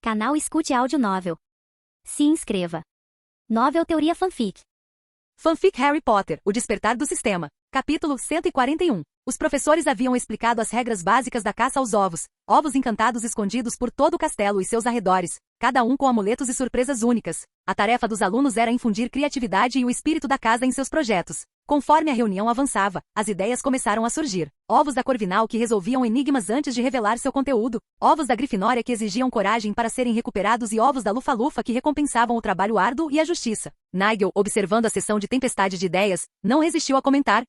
Canal Escute Áudio Novel. Se inscreva. Novel Teoria Fanfic. Fanfic Harry Potter, O Despertar do Sistema. Capítulo 141. Os professores haviam explicado as regras básicas da caça aos ovos. Ovos encantados escondidos por todo o castelo e seus arredores, cada um com amuletos e surpresas únicas. A tarefa dos alunos era infundir criatividade e o espírito da casa em seus projetos. Conforme a reunião avançava, as ideias começaram a surgir. Ovos da Corvinal que resolviam enigmas antes de revelar seu conteúdo. Ovos da Grifinória que exigiam coragem para serem recuperados e ovos da Lufa-Lufa que recompensavam o trabalho árduo e a justiça. Nigel, observando a sessão de tempestade de ideias, não resistiu a comentar: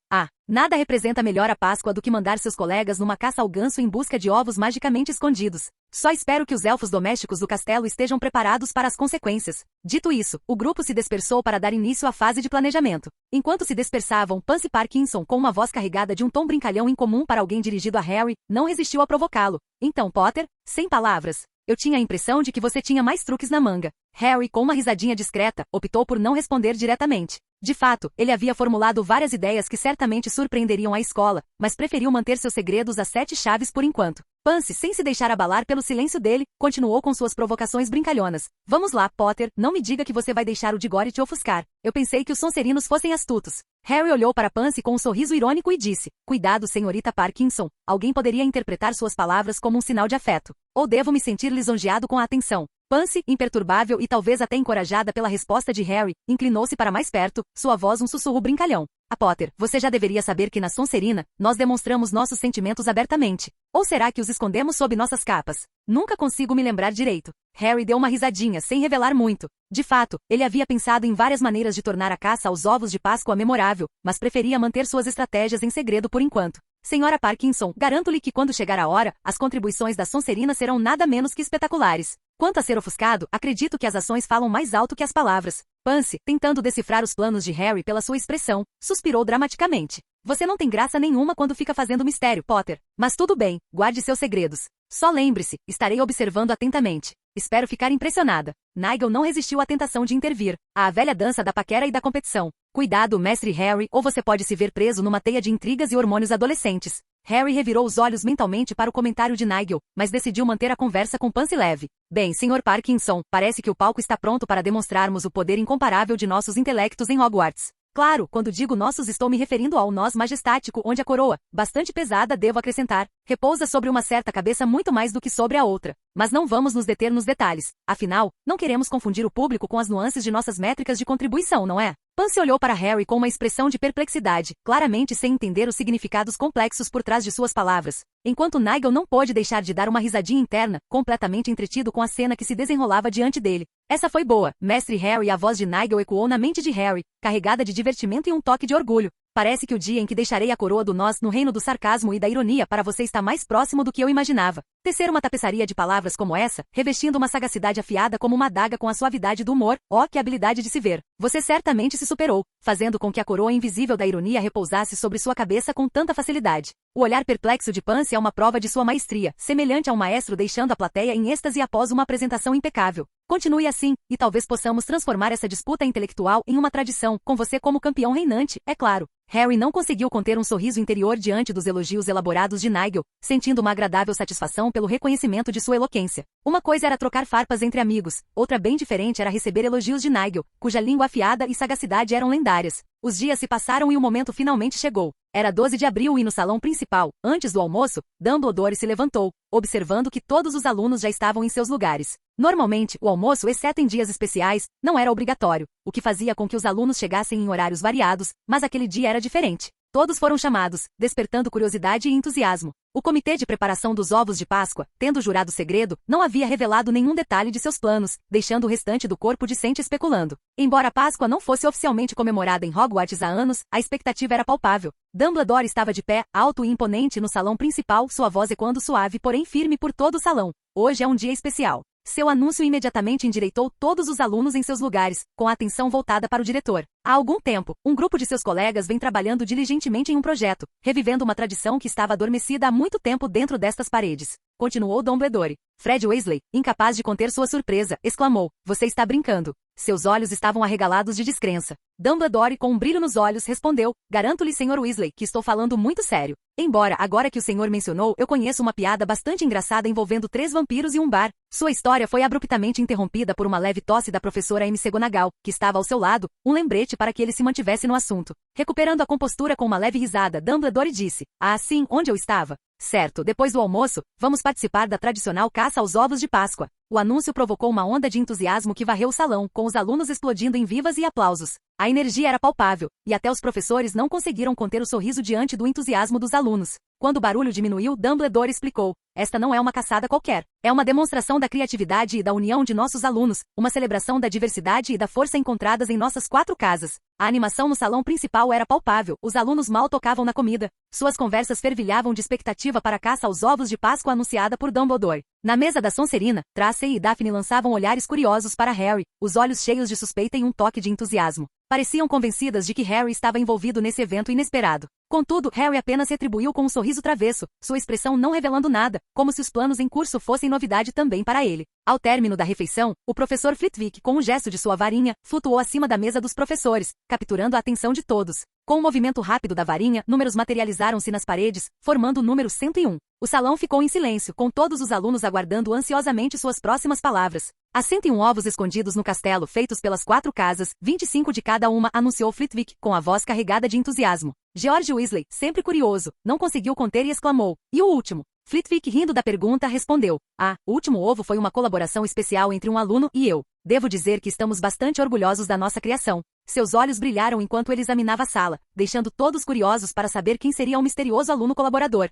nada representa melhor a Páscoa do que mandar seus colegas numa caça ao ganso em busca de ovos magicamente escondidos. Só espero que os elfos domésticos do castelo estejam preparados para as consequências. Dito isso, o grupo se dispersou para dar início à fase de planejamento. Enquanto se dispersavam, Pansy Parkinson, com uma voz carregada de um tom brincalhão incomum para alguém dirigido a Harry, não resistiu a provocá-lo. Então, Potter, sem palavras. Eu tinha a impressão de que você tinha mais truques na manga. Harry, com uma risadinha discreta, optou por não responder diretamente. De fato, ele havia formulado várias ideias que certamente surpreenderiam a escola, mas preferiu manter seus segredos a 7 chaves por enquanto. Pansy, sem se deixar abalar pelo silêncio dele, continuou com suas provocações brincalhonas. Vamos lá, Potter, não me diga que você vai deixar o Diggory te ofuscar. Eu pensei que os Sonserinos fossem astutos. Harry olhou para Pansy com um sorriso irônico e disse: Cuidado, senhorita Parkinson. Alguém poderia interpretar suas palavras como um sinal de afeto. Ou devo me sentir lisonjeado com a atenção? Pansy, imperturbável e talvez até encorajada pela resposta de Harry, inclinou-se para mais perto, sua voz um sussurro brincalhão. Potter, você já deveria saber que na Sonserina, nós demonstramos nossos sentimentos abertamente. Ou será que os escondemos sob nossas capas? Nunca consigo me lembrar direito. Harry deu uma risadinha, sem revelar muito. De fato, ele havia pensado em várias maneiras de tornar a caça aos ovos de Páscoa memorável, mas preferia manter suas estratégias em segredo por enquanto. Senhora Parkinson, garanto-lhe que quando chegar a hora, as contribuições da Sonserina serão nada menos que espetaculares. Quanto a ser ofuscado, acredito que as ações falam mais alto que as palavras. Pansy, tentando decifrar os planos de Harry pela sua expressão, suspirou dramaticamente. Você não tem graça nenhuma quando fica fazendo mistério, Potter. Mas tudo bem, guarde seus segredos. Só lembre-se, estarei observando atentamente. Espero ficar impressionada. Nigel não resistiu à tentação de intervir. A velha dança da paquera e da competição. Cuidado, mestre Harry, ou você pode se ver preso numa teia de intrigas e hormônios adolescentes. Harry revirou os olhos mentalmente para o comentário de Nigel, mas decidiu manter a conversa com Pansy leve. Bem, Sr. Parkinson, parece que o palco está pronto para demonstrarmos o poder incomparável de nossos intelectos em Hogwarts. Claro, quando digo nossos estou me referindo ao nós majestático onde a coroa, bastante pesada devo acrescentar, repousa sobre uma certa cabeça muito mais do que sobre a outra. Mas não vamos nos deter nos detalhes. Afinal, não queremos confundir o público com as nuances de nossas métricas de contribuição, não é? Pansy olhou para Harry com uma expressão de perplexidade, claramente sem entender os significados complexos por trás de suas palavras. Enquanto Nigel não pôde deixar de dar uma risadinha interna, completamente entretido com a cena que se desenrolava diante dele. Essa foi boa, mestre Harry. A voz de Nigel ecoou na mente de Harry, carregada de divertimento e um toque de orgulho. Parece que o dia em que deixarei a coroa do nós no reino do sarcasmo e da ironia para você está mais próximo do que eu imaginava. Tecer uma tapeçaria de palavras como essa, revestindo uma sagacidade afiada como uma adaga com a suavidade do humor, que habilidade de se ver. Você certamente se superou, fazendo com que a coroa invisível da ironia repousasse sobre sua cabeça com tanta facilidade. O olhar perplexo de Pansy é uma prova de sua maestria, semelhante a um maestro deixando a plateia em êxtase após uma apresentação impecável. Continue assim, e talvez possamos transformar essa disputa intelectual em uma tradição, com você como campeão reinante, é claro. Harry não conseguiu conter um sorriso interior diante dos elogios elaborados de Nigel, sentindo uma agradável satisfação pelo reconhecimento de sua eloquência. Uma coisa era trocar farpas entre amigos, outra bem diferente era receber elogios de Nigel, cuja língua afiada e sagacidade eram lendárias. Os dias se passaram e o momento finalmente chegou. Era 12 de abril e no salão principal, antes do almoço, Dumbledore se levantou, observando que todos os alunos já estavam em seus lugares. Normalmente, o almoço, exceto em dias especiais, não era obrigatório, o que fazia com que os alunos chegassem em horários variados, mas aquele dia era diferente. Todos foram chamados, despertando curiosidade e entusiasmo. O comitê de preparação dos ovos de Páscoa, tendo jurado segredo, não havia revelado nenhum detalhe de seus planos, deixando o restante do corpo discente especulando. Embora a Páscoa não fosse oficialmente comemorada em Hogwarts há anos, a expectativa era palpável. Dumbledore estava de pé, alto e imponente no salão principal, sua voz ecoando suave porém firme por todo o salão. Hoje é um dia especial. Seu anúncio imediatamente endireitou todos os alunos em seus lugares, com a atenção voltada para o diretor. Há algum tempo, um grupo de seus colegas vem trabalhando diligentemente em um projeto, revivendo uma tradição que estava adormecida há muito tempo dentro destas paredes. Continuou Dumbledore. Fred Weasley, incapaz de conter sua surpresa, exclamou: "Você está brincando." Seus olhos estavam arregalados de descrença. Dumbledore, com um brilho nos olhos, respondeu: "Garanto-lhe, Sr. Weasley, que estou falando muito sério. Embora, agora que o senhor mencionou, eu conheço uma piada bastante engraçada envolvendo 3 vampiros e um bar." Sua história foi abruptamente interrompida por uma leve tosse da professora McGonagall, que estava ao seu lado, um lembrete para que ele se mantivesse no assunto. Recuperando a compostura com uma leve risada, Dumbledore disse: "Ah, sim, onde eu estava? Certo, depois do almoço, vamos participar da tradicional caça aos ovos de Páscoa." O anúncio provocou uma onda de entusiasmo que varreu o salão, com os alunos explodindo em vivas e aplausos. A energia era palpável, e até os professores não conseguiram conter o sorriso diante do entusiasmo dos alunos. Quando o barulho diminuiu, Dumbledore explicou: "Esta não é uma caçada qualquer. É uma demonstração da criatividade e da união de nossos alunos, uma celebração da diversidade e da força encontradas em nossas 4 casas." A animação no salão principal era palpável, os alunos mal tocavam na comida. Suas conversas fervilhavam de expectativa para a caça aos ovos de Páscoa anunciada por Dumbledore. Na mesa da Sonserina, Tracy e Daphne lançavam olhares curiosos para Harry, os olhos cheios de suspeita e um toque de entusiasmo. Pareciam convencidas de que Harry estava envolvido nesse evento inesperado. Contudo, Harry apenas retribuiu com um sorriso travesso, sua expressão não revelando nada, como se os planos em curso fossem novidade também para ele. Ao término da refeição, o professor Flitwick, com um gesto de sua varinha, flutuou acima da mesa dos professores, capturando a atenção de todos. Com um movimento rápido da varinha, números materializaram-se nas paredes, formando o número 101. O salão ficou em silêncio, com todos os alunos aguardando ansiosamente suas próximas palavras. "Há 101 ovos escondidos no castelo, feitos pelas 4 casas, 25 de cada uma", anunciou Flitwick, com a voz carregada de entusiasmo. George Weasley, sempre curioso, não conseguiu conter e exclamou: "E o último?" Flitwick, rindo da pergunta, respondeu: "Ah, o último ovo foi uma colaboração especial entre um aluno e eu. Devo dizer que estamos bastante orgulhosos da nossa criação." Seus olhos brilharam enquanto ele examinava a sala, deixando todos curiosos para saber quem seria o misterioso aluno colaborador.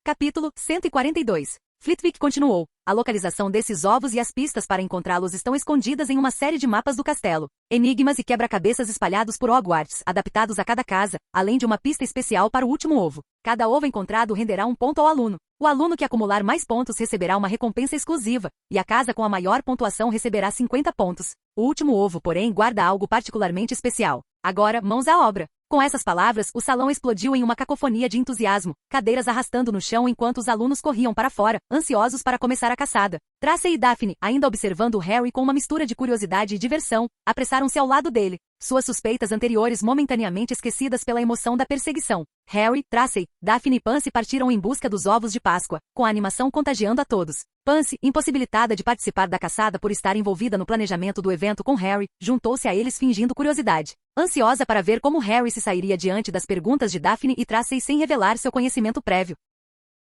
Capítulo 142. Flitwick continuou: "A localização desses ovos e as pistas para encontrá-los estão escondidas em uma série de mapas do castelo. Enigmas e quebra-cabeças espalhados por Hogwarts, adaptados a cada casa, além de uma pista especial para o último ovo. Cada ovo encontrado renderá um ponto ao aluno. O aluno que acumular mais pontos receberá uma recompensa exclusiva, e a casa com a maior pontuação receberá 50 pontos. O último ovo, porém, guarda algo particularmente especial. Agora, mãos à obra." Com essas palavras, o salão explodiu em uma cacofonia de entusiasmo, cadeiras arrastando no chão enquanto os alunos corriam para fora, ansiosos para começar a caçada. Tracy e Daphne, ainda observando Harry com uma mistura de curiosidade e diversão, apressaram-se ao lado dele, suas suspeitas anteriores momentaneamente esquecidas pela emoção da perseguição. Harry, Tracy, Daphne e Pansy partiram em busca dos ovos de Páscoa, com a animação contagiando a todos. Pansy, impossibilitada de participar da caçada por estar envolvida no planejamento do evento com Harry, juntou-se a eles fingindo curiosidade, ansiosa para ver como Harry se sairia diante das perguntas de Daphne e Tracy sem revelar seu conhecimento prévio.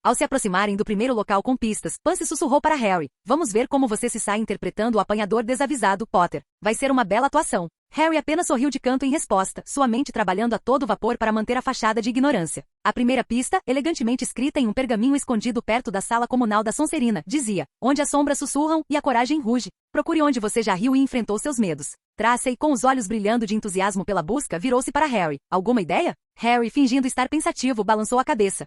Ao se aproximarem do primeiro local com pistas, Pansy sussurrou para Harry: "Vamos ver como você se sai interpretando o apanhador desavisado, Potter. Vai ser uma bela atuação." Harry apenas sorriu de canto em resposta, sua mente trabalhando a todo vapor para manter a fachada de ignorância. A primeira pista, elegantemente escrita em um pergaminho escondido perto da sala comunal da Sonserina, dizia: "Onde as sombras sussurram e a coragem ruge. Procure onde você já riu e enfrentou seus medos." Tracy, com os olhos brilhando de entusiasmo pela busca, virou-se para Harry: "Alguma ideia?" Harry, fingindo estar pensativo, balançou a cabeça.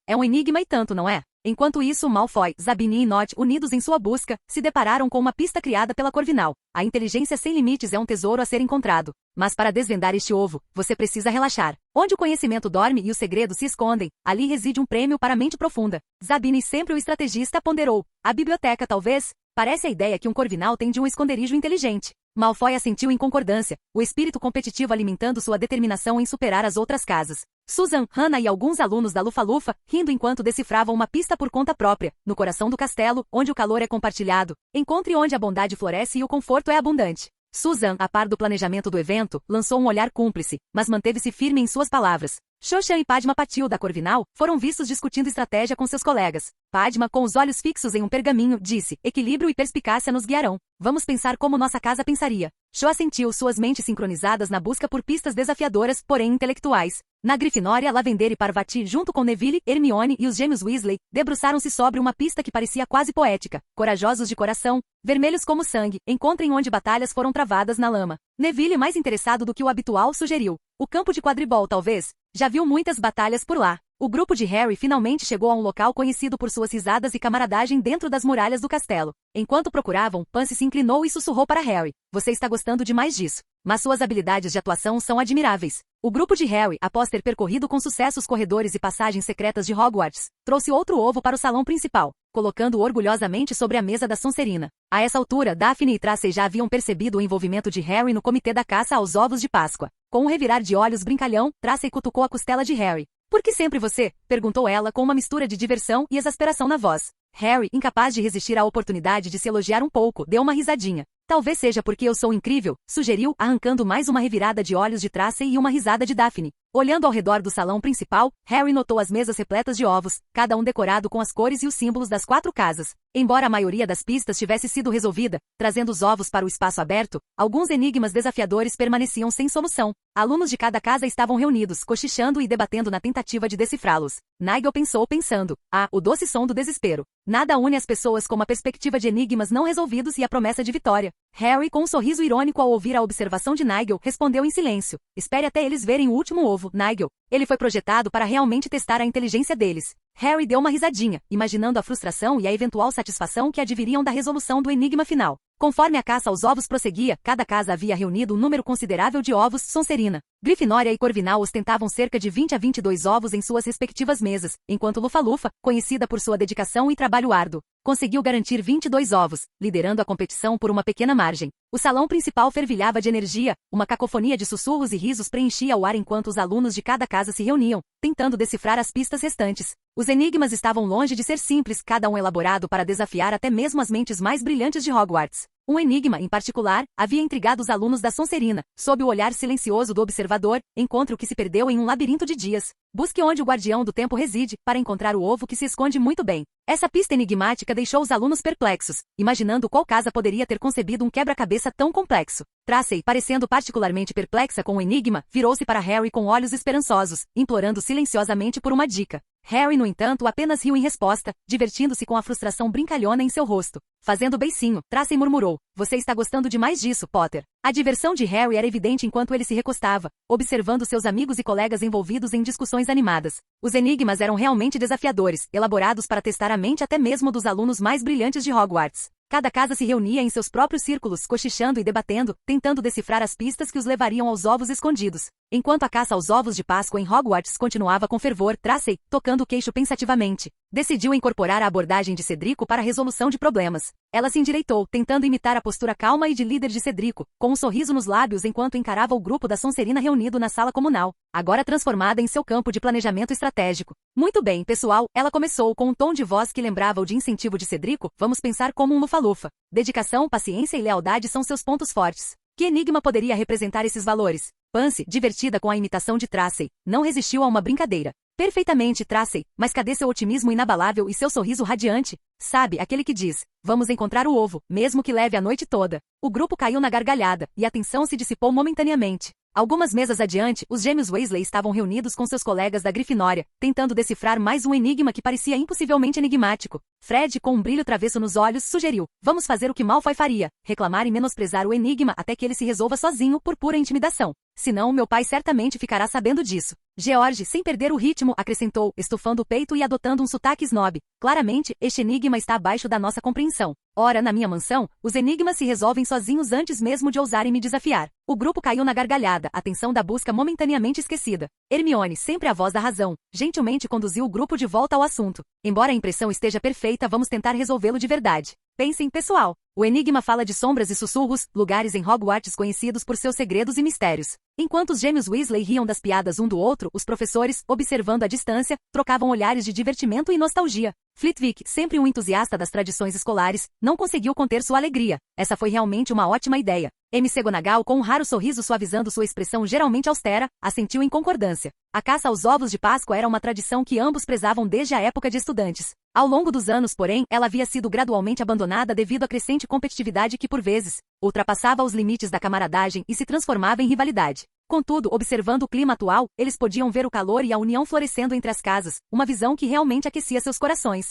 É um enigma e tanto, não é?" Enquanto isso, Malfoy, Zabini e Nott, unidos em sua busca, se depararam com uma pista criada pela Corvinal. A inteligência sem limites é um tesouro a ser encontrado. Mas para desvendar este ovo, você precisa relaxar. Onde o conhecimento dorme e os segredos se escondem, ali reside um prêmio para a mente profunda. Zabini, sempre o estrategista, ponderou: "A biblioteca, talvez? Parece a ideia que um Corvinal tem de um esconderijo inteligente." Malfoy assentiu em concordância, o espírito competitivo alimentando sua determinação em superar as outras casas. Susan, Hannah e alguns alunos da Lufa-Lufa, rindo enquanto decifravam uma pista por conta própria, no coração do castelo, onde o calor é compartilhado. Encontre onde a bondade floresce e o conforto é abundante. Susan, a par do planejamento do evento, lançou um olhar cúmplice, mas manteve-se firme em suas palavras. Shoshan e Padma Patil da Corvinal foram vistos discutindo estratégia com seus colegas. Padma, com os olhos fixos em um pergaminho, disse: "Equilíbrio e perspicácia nos guiarão. Vamos pensar como nossa casa pensaria." Cho assentiu, suas mentes sincronizadas na busca por pistas desafiadoras, porém intelectuais. Na Grifinória, Lavender e Parvati, junto com Neville, Hermione e os gêmeos Weasley, debruçaram-se sobre uma pista que parecia quase poética. Corajosos de coração, vermelhos como sangue, encontrem onde batalhas foram travadas na lama. Neville, mais interessado do que o habitual, sugeriu: "O campo de quadribol, talvez. Já viu muitas batalhas por lá." O grupo de Harry finalmente chegou a um local conhecido por suas risadas e camaradagem dentro das muralhas do castelo. Enquanto procuravam, Pansy se inclinou e sussurrou para Harry: "Você está gostando demais disso. Mas suas habilidades de atuação são admiráveis." O grupo de Harry, após ter percorrido com sucesso os corredores e passagens secretas de Hogwarts, trouxe outro ovo para o salão principal, colocando-o orgulhosamente sobre a mesa da Sonserina. A essa altura, Daphne e Tracey já haviam percebido o envolvimento de Harry no comitê da caça aos ovos de Páscoa. Com um revirar de olhos brincalhão, Tracey cutucou a costela de Harry. "Por que sempre você?" perguntou ela com uma mistura de diversão e exasperação na voz. Harry, incapaz de resistir à oportunidade de se elogiar um pouco, deu uma risadinha. "Talvez seja porque eu sou incrível", sugeriu, arrancando mais uma revirada de olhos de Tracey e uma risada de Daphne. Olhando ao redor do salão principal, Harry notou as mesas repletas de ovos, cada um decorado com as cores e os símbolos das 4 casas. Embora a maioria das pistas tivesse sido resolvida, trazendo os ovos para o espaço aberto, alguns enigmas desafiadores permaneciam sem solução. Alunos de cada casa estavam reunidos, cochichando e debatendo na tentativa de decifrá-los. Nigel pensou pensando. O doce som do desespero. Nada une as pessoas como a perspectiva de enigmas não resolvidos e a promessa de vitória. Harry, com um sorriso irônico ao ouvir a observação de Nigel, respondeu em silêncio: "Espere até eles verem o último ovo, Nigel. Ele foi projetado para realmente testar a inteligência deles." Harry deu uma risadinha, imaginando a frustração e a eventual satisfação que adviriam da resolução do enigma final. Conforme a caça aos ovos prosseguia, cada casa havia reunido um número considerável de ovos. Sonserina, Grifinória e Corvinal ostentavam cerca de 20 a 22 ovos em suas respectivas mesas, enquanto Lufa-Lufa, conhecida por sua dedicação e trabalho árduo, conseguiu garantir 22 ovos, liderando a competição por uma pequena margem. O salão principal fervilhava de energia, uma cacofonia de sussurros e risos preenchia o ar enquanto os alunos de cada casa se reuniam, tentando decifrar as pistas restantes. Os enigmas estavam longe de ser simples, cada um elaborado para desafiar até mesmo as mentes mais brilhantes de Hogwarts. Um enigma, em particular, havia intrigado os alunos da Sonserina. Sob o olhar silencioso do observador, encontre o que se perdeu em um labirinto de dias. Busque onde o guardião do tempo reside, para encontrar o ovo que se esconde muito bem. Essa pista enigmática deixou os alunos perplexos, imaginando qual casa poderia ter concebido um quebra-cabeça tão complexo. Tracey, parecendo particularmente perplexa com o enigma, virou-se para Harry com olhos esperançosos, implorando silenciosamente por uma dica. Harry, no entanto, apenas riu em resposta, divertindo-se com a frustração brincalhona em seu rosto. Fazendo beicinho, Tracey murmurou: "Você está gostando demais disso, Potter." A diversão de Harry era evidente enquanto ele se recostava, observando seus amigos e colegas envolvidos em discussões animadas. Os enigmas eram realmente desafiadores, elaborados para testar a mente até mesmo dos alunos mais brilhantes de Hogwarts. Cada casa se reunia em seus próprios círculos, cochichando e debatendo, tentando decifrar as pistas que os levariam aos ovos escondidos. Enquanto a caça aos ovos de Páscoa em Hogwarts continuava com fervor, Tracey, tocando o queixo pensativamente, decidiu incorporar a abordagem de Cedrico para a resolução de problemas. Ela se endireitou, tentando imitar a postura calma e de líder de Cedrico, com um sorriso nos lábios enquanto encarava o grupo da Sonserina reunido na sala comunal, agora transformada em seu campo de planejamento estratégico. "Muito bem, pessoal," ela começou com um tom de voz que lembrava o de incentivo de Cedrico, "vamos pensar como um Lufa-Lufa. Dedicação, paciência e lealdade são seus pontos fortes. Que enigma poderia representar esses valores?" Pansy, divertida com a imitação de Tracey, não resistiu a uma brincadeira. "Perfeitamente, Tracey, mas cadê seu otimismo inabalável e seu sorriso radiante? Sabe, aquele que diz: 'Vamos encontrar o ovo, mesmo que leve a noite toda.'" O grupo caiu na gargalhada, e a tensão se dissipou momentaneamente. Algumas mesas adiante, os gêmeos Weasley estavam reunidos com seus colegas da Grifinória, tentando decifrar mais um enigma que parecia impossivelmente enigmático. Fred, com um brilho travesso nos olhos, sugeriu: "Vamos fazer o que Malfoy faria, reclamar e menosprezar o enigma até que ele se resolva sozinho por pura intimidação. Senão meu pai certamente ficará sabendo disso." George, sem perder o ritmo, acrescentou, estufando o peito e adotando um sotaque snob: "Claramente, este enigma está abaixo da nossa compreensão. Ora, na minha mansão, os enigmas se resolvem sozinhos antes mesmo de ousarem me desafiar." O grupo caiu na gargalhada, a tensão da busca momentaneamente esquecida. Hermione, sempre a voz da razão, gentilmente conduziu o grupo de volta ao assunto. "Embora a impressão esteja perfeita, vamos tentar resolvê-lo de verdade. Pensem, pessoal. O enigma fala de sombras e sussurros, lugares em Hogwarts conhecidos por seus segredos e mistérios." Enquanto os gêmeos Weasley riam das piadas um do outro, os professores, observando à distância, trocavam olhares de divertimento e nostalgia. Flitwick, sempre um entusiasta das tradições escolares, não conseguiu conter sua alegria. Essa foi realmente uma ótima ideia. McGonagall, com um raro sorriso suavizando sua expressão geralmente austera, assentiu em concordância. A caça aos ovos de Páscoa era uma tradição que ambos prezavam desde a época de estudantes. Ao longo dos anos, porém, ela havia sido gradualmente abandonada devido à crescente competitividade que, por vezes, ultrapassava os limites da camaradagem e se transformava em rivalidade. Contudo, observando o clima atual, eles podiam ver o calor e a união florescendo entre as casas, uma visão que realmente aquecia seus corações.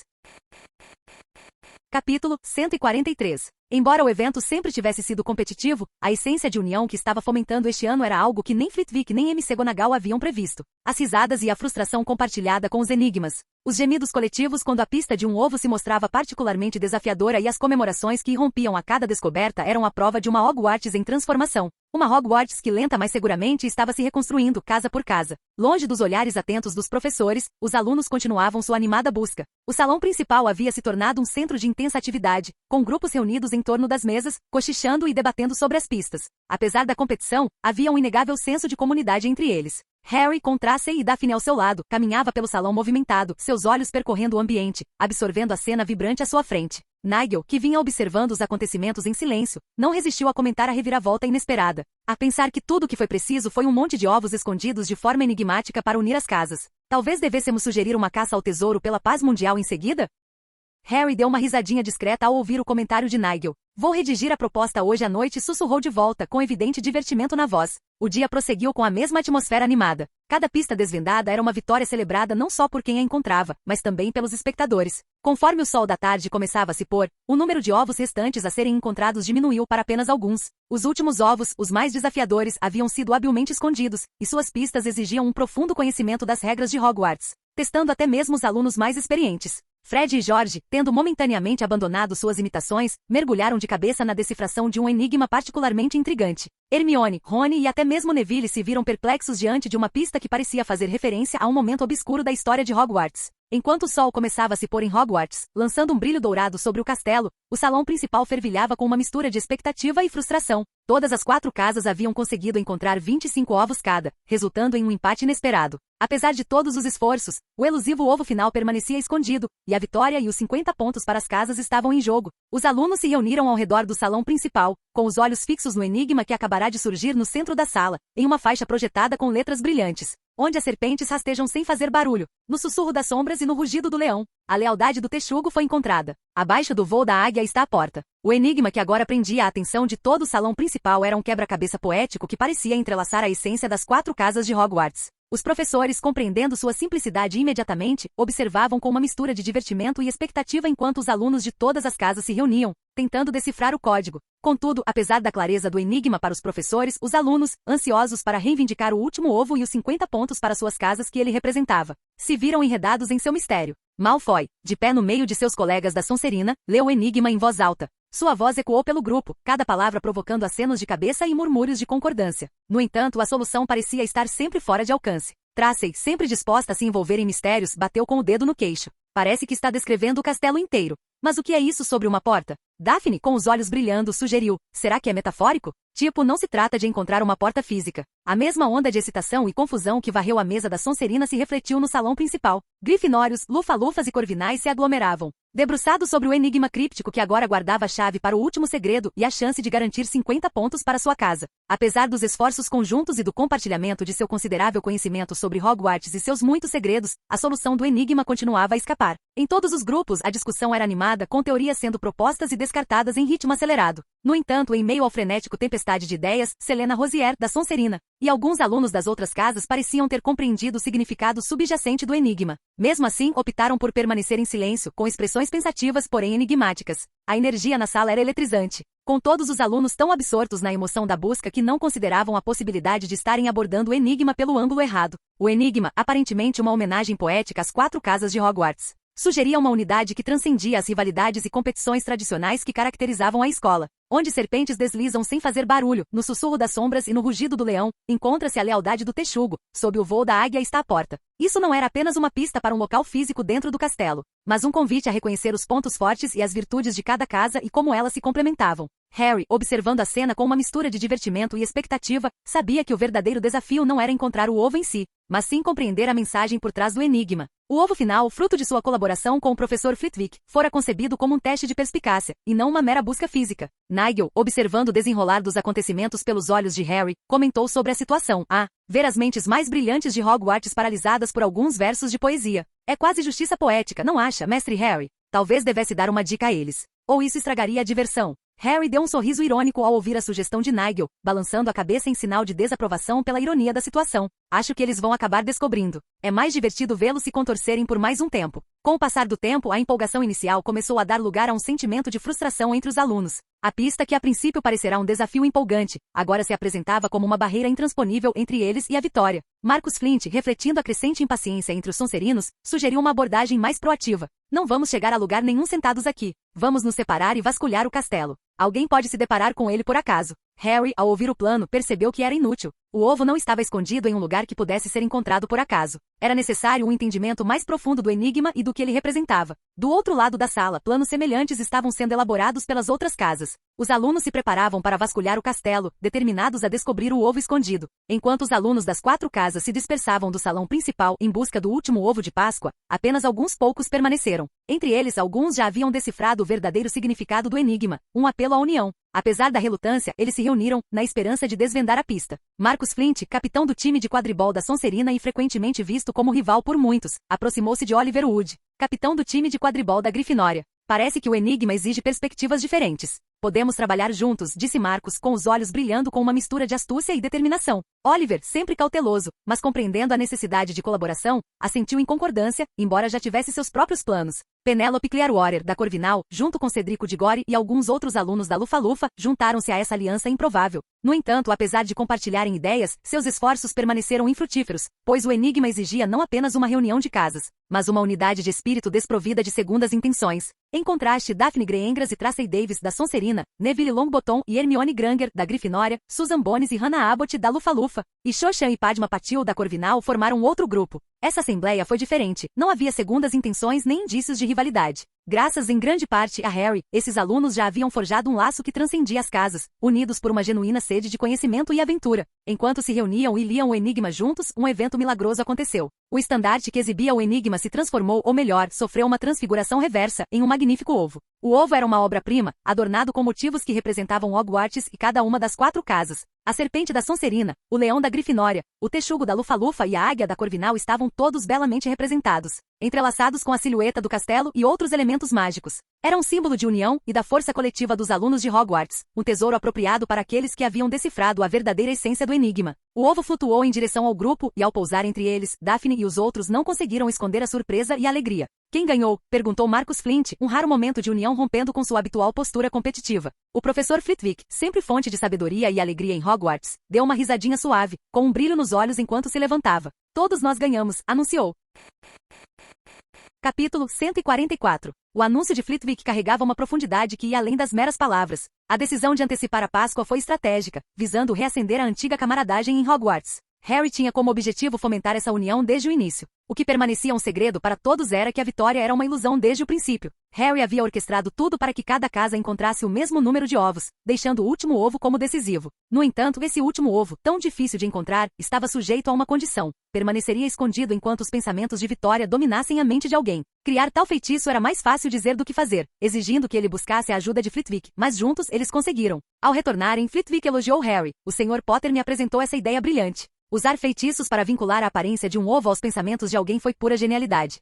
Capítulo 143. Embora o evento sempre tivesse sido competitivo, a essência de união que estava fomentando este ano era algo que nem Flitwick nem McGonagall haviam previsto. As risadas e a frustração compartilhada com os enigmas. Os gemidos coletivos quando a pista de um ovo se mostrava particularmente desafiadora e as comemorações que irrompiam a cada descoberta eram a prova de uma Hogwarts em transformação. Uma Hogwarts que lenta mas seguramente estava se reconstruindo casa por casa. Longe dos olhares atentos dos professores, os alunos continuavam sua animada busca. O salão principal havia se tornado um centro de intensa atividade, com grupos reunidos em torno das mesas, cochichando e debatendo sobre as pistas. Apesar da competição, havia um inegável senso de comunidade entre eles. Harry, com Tracey e Daphne ao seu lado, caminhava pelo salão movimentado, seus olhos percorrendo o ambiente, absorvendo a cena vibrante à sua frente. Nigel, que vinha observando os acontecimentos em silêncio, não resistiu a comentar a reviravolta inesperada. A pensar que tudo o que foi preciso foi um monte de ovos escondidos de forma enigmática para unir as casas. Talvez devêssemos sugerir uma caça ao tesouro pela paz mundial em seguida? Harry deu uma risadinha discreta ao ouvir o comentário de Nigel. Vou redigir a proposta hoje à noite, sussurrou de volta, com evidente divertimento na voz. O dia prosseguiu com a mesma atmosfera animada. Cada pista desvendada era uma vitória celebrada não só por quem a encontrava, mas também pelos espectadores. Conforme o sol da tarde começava a se pôr, o número de ovos restantes a serem encontrados diminuiu para apenas alguns. Os últimos ovos, os mais desafiadores, haviam sido habilmente escondidos, e suas pistas exigiam um profundo conhecimento das regras de Hogwarts, testando até mesmo os alunos mais experientes. Fred e George, tendo momentaneamente abandonado suas imitações, mergulharam de cabeça na decifração de um enigma particularmente intrigante. Hermione, Rony e até mesmo Neville se viram perplexos diante de uma pista que parecia fazer referência a um momento obscuro da história de Hogwarts. Enquanto o sol começava a se pôr em Hogwarts, lançando um brilho dourado sobre o castelo, o salão principal fervilhava com uma mistura de expectativa e frustração. Todas as 4 casas haviam conseguido encontrar 25 ovos cada, resultando em um empate inesperado. Apesar de todos os esforços, o elusivo ovo final permanecia escondido, e a vitória e os 50 pontos para as casas estavam em jogo. Os alunos se reuniram ao redor do salão principal, com os olhos fixos no enigma que acabará de surgir no centro da sala, em uma faixa projetada com letras brilhantes. Onde as serpentes rastejam sem fazer barulho, no sussurro das sombras e no rugido do leão, a lealdade do texugo foi encontrada. Abaixo do voo da águia está a porta. O enigma que agora prendia a atenção de todo o salão principal era um quebra-cabeça poético que parecia entrelaçar a essência das 4 casas de Hogwarts. Os professores, compreendendo sua simplicidade imediatamente, observavam com uma mistura de divertimento e expectativa enquanto os alunos de todas as casas se reuniam, tentando decifrar o código. Contudo, apesar da clareza do enigma para os professores, os alunos, ansiosos para reivindicar o último ovo e os 50 pontos para suas casas que ele representava, se viram enredados em seu mistério. Malfoy, de pé no meio de seus colegas da Sonserina, leu o enigma em voz alta. Sua voz ecoou pelo grupo, cada palavra provocando acenos de cabeça e murmúrios de concordância. No entanto, a solução parecia estar sempre fora de alcance. Tracey, sempre disposta a se envolver em mistérios, bateu com o dedo no queixo. Parece que está descrevendo o castelo inteiro. Mas o que é isso sobre uma porta? Daphne, com os olhos brilhando, sugeriu. Será que é metafórico? Tipo, não se trata de encontrar uma porta física. A mesma onda de excitação e confusão que varreu a mesa da Sonserina se refletiu no salão principal. Grifinórios, lufa-lufas e corvinais se aglomeravam, debruçados sobre o enigma críptico que agora guardava a chave para o último segredo e a chance de garantir 50 pontos para sua casa. Apesar dos esforços conjuntos e do compartilhamento de seu considerável conhecimento sobre Hogwarts e seus muitos segredos, a solução do enigma continuava a escapar. Em todos os grupos, a discussão era animada, com teorias sendo propostas e descartadas em ritmo acelerado. No entanto, em meio ao frenético tempestade de ideias, Selena Rosier, da Sonserina, e alguns alunos das outras casas pareciam ter compreendido o significado subjacente do enigma. Mesmo assim, optaram por permanecer em silêncio, com expressões pensativas, porém enigmáticas. A energia na sala era eletrizante, com todos os alunos tão absortos na emoção da busca que não consideravam a possibilidade de estarem abordando o enigma pelo ângulo errado. O enigma, aparentemente uma homenagem poética às 4 casas de Hogwarts, sugeria uma unidade que transcendia as rivalidades e competições tradicionais que caracterizavam a escola. Onde serpentes deslizam sem fazer barulho, no sussurro das sombras e no rugido do leão, encontra-se a lealdade do texugo, sob o voo da águia está a porta. Isso não era apenas uma pista para um local físico dentro do castelo, mas um convite a reconhecer os pontos fortes e as virtudes de cada casa e como elas se complementavam. Harry, observando a cena com uma mistura de divertimento e expectativa, sabia que o verdadeiro desafio não era encontrar o ovo em si, mas sim compreender a mensagem por trás do enigma. O ovo final, fruto de sua colaboração com o professor Flitwick, fora concebido como um teste de perspicácia, e não uma mera busca física. Nigel, observando o desenrolar dos acontecimentos pelos olhos de Harry, comentou sobre a situação. Ver as mentes mais brilhantes de Hogwarts paralisadas por alguns versos de poesia. É quase justiça poética, não acha, mestre Harry? Talvez devesse dar uma dica a eles. Ou isso estragaria a diversão. Harry deu um sorriso irônico ao ouvir a sugestão de Nigel, balançando a cabeça em sinal de desaprovação pela ironia da situação. Acho que eles vão acabar descobrindo. É mais divertido vê-los se contorcerem por mais um tempo. Com o passar do tempo, a empolgação inicial começou a dar lugar a um sentimento de frustração entre os alunos. A pista, que a princípio parecerá um desafio empolgante, agora se apresentava como uma barreira intransponível entre eles e a vitória. Marcus Flint, refletindo a crescente impaciência entre os Sonserinos, sugeriu uma abordagem mais proativa. Não vamos chegar a lugar nenhum sentados aqui. Vamos nos separar e vasculhar o castelo. Alguém pode se deparar com ele por acaso. Harry, ao ouvir o plano, percebeu que era inútil. O ovo não estava escondido em um lugar que pudesse ser encontrado por acaso. Era necessário um entendimento mais profundo do enigma e do que ele representava. Do outro lado da sala, planos semelhantes estavam sendo elaborados pelas outras casas. Os alunos se preparavam para vasculhar o castelo, determinados a descobrir o ovo escondido. Enquanto os alunos das 4 casas se dispersavam do salão principal em busca do último ovo de Páscoa, apenas alguns poucos permaneceram. Entre eles, alguns já haviam decifrado o verdadeiro significado do enigma, um apelo à união. Apesar da relutância, eles se reuniram, na esperança de desvendar a pista. Marcus Flint, capitão do time de quadribol da Sonserina e frequentemente visto como rival por muitos, aproximou-se de Oliver Wood, capitão do time de quadribol da Grifinória. Parece que o enigma exige perspectivas diferentes. Podemos trabalhar juntos, disse Marcus, com os olhos brilhando com uma mistura de astúcia e determinação. Oliver, sempre cauteloso, mas compreendendo a necessidade de colaboração, assentiu em concordância, embora já tivesse seus próprios planos. Penélope Clearwater, da Corvinal, junto com Cedrico Diggory e alguns outros alunos da Lufa-Lufa, juntaram-se a essa aliança improvável. No entanto, apesar de compartilharem ideias, seus esforços permaneceram infrutíferos, pois o enigma exigia não apenas uma reunião de casas, mas uma unidade de espírito desprovida de segundas intenções. Em contraste, Daphne Grey-Engras e Tracey Davis, da Sonserina, Neville Longbottom e Hermione Granger, da Grifinória, Susan Bones e Hannah Abbott, da Lufa-Lufa, e Shoshan e Padma Patil, da Corvinal, formaram outro grupo. Essa assembleia foi diferente, não havia segundas intenções nem indícios de rivalidade. Graças em grande parte a Harry, esses alunos já haviam forjado um laço que transcendia as casas, unidos por uma genuína sede de conhecimento e aventura. Enquanto se reuniam e liam o enigma juntos, um evento milagroso aconteceu. O estandarte que exibia o enigma se transformou, ou melhor, sofreu uma transfiguração reversa, em um magnífico ovo. O ovo era uma obra-prima, adornado com motivos que representavam Hogwarts e cada uma das 4 casas. A serpente da Sonserina, o leão da Grifinória, o texugo da Lufa-Lufa e a águia da Corvinal estavam todos belamente representados, entrelaçados com a silhueta do castelo e outros elementos mágicos. Era um símbolo de união e da força coletiva dos alunos de Hogwarts, um tesouro apropriado para aqueles que haviam decifrado a verdadeira essência do enigma. O ovo flutuou em direção ao grupo e, ao pousar entre eles, Daphne e os outros não conseguiram esconder a surpresa e a alegria. Quem ganhou? Perguntou Marcus Flint, um raro momento de união rompendo com sua habitual postura competitiva. O professor Flitwick, sempre fonte de sabedoria e alegria em Hogwarts, deu uma risadinha suave, com um brilho nos olhos enquanto se levantava. Todos nós ganhamos, anunciou. Capítulo 144. O anúncio de Flitwick carregava uma profundidade que ia além das meras palavras. A decisão de antecipar a Páscoa foi estratégica, visando reacender a antiga camaradagem em Hogwarts. Harry tinha como objetivo fomentar essa união desde o início. O que permanecia um segredo para todos era que a vitória era uma ilusão desde o princípio. Harry havia orquestrado tudo para que cada casa encontrasse o mesmo número de ovos, deixando o último ovo como decisivo. No entanto, esse último ovo, tão difícil de encontrar, estava sujeito a uma condição. Permaneceria escondido enquanto os pensamentos de vitória dominassem a mente de alguém. Criar tal feitiço era mais fácil dizer do que fazer, exigindo que ele buscasse a ajuda de Flitwick, mas juntos eles conseguiram. Ao retornarem, Flitwick elogiou Harry. O Sr. Potter me apresentou essa ideia brilhante. Usar feitiços para vincular a aparência de um ovo aos pensamentos de alguém foi pura genialidade.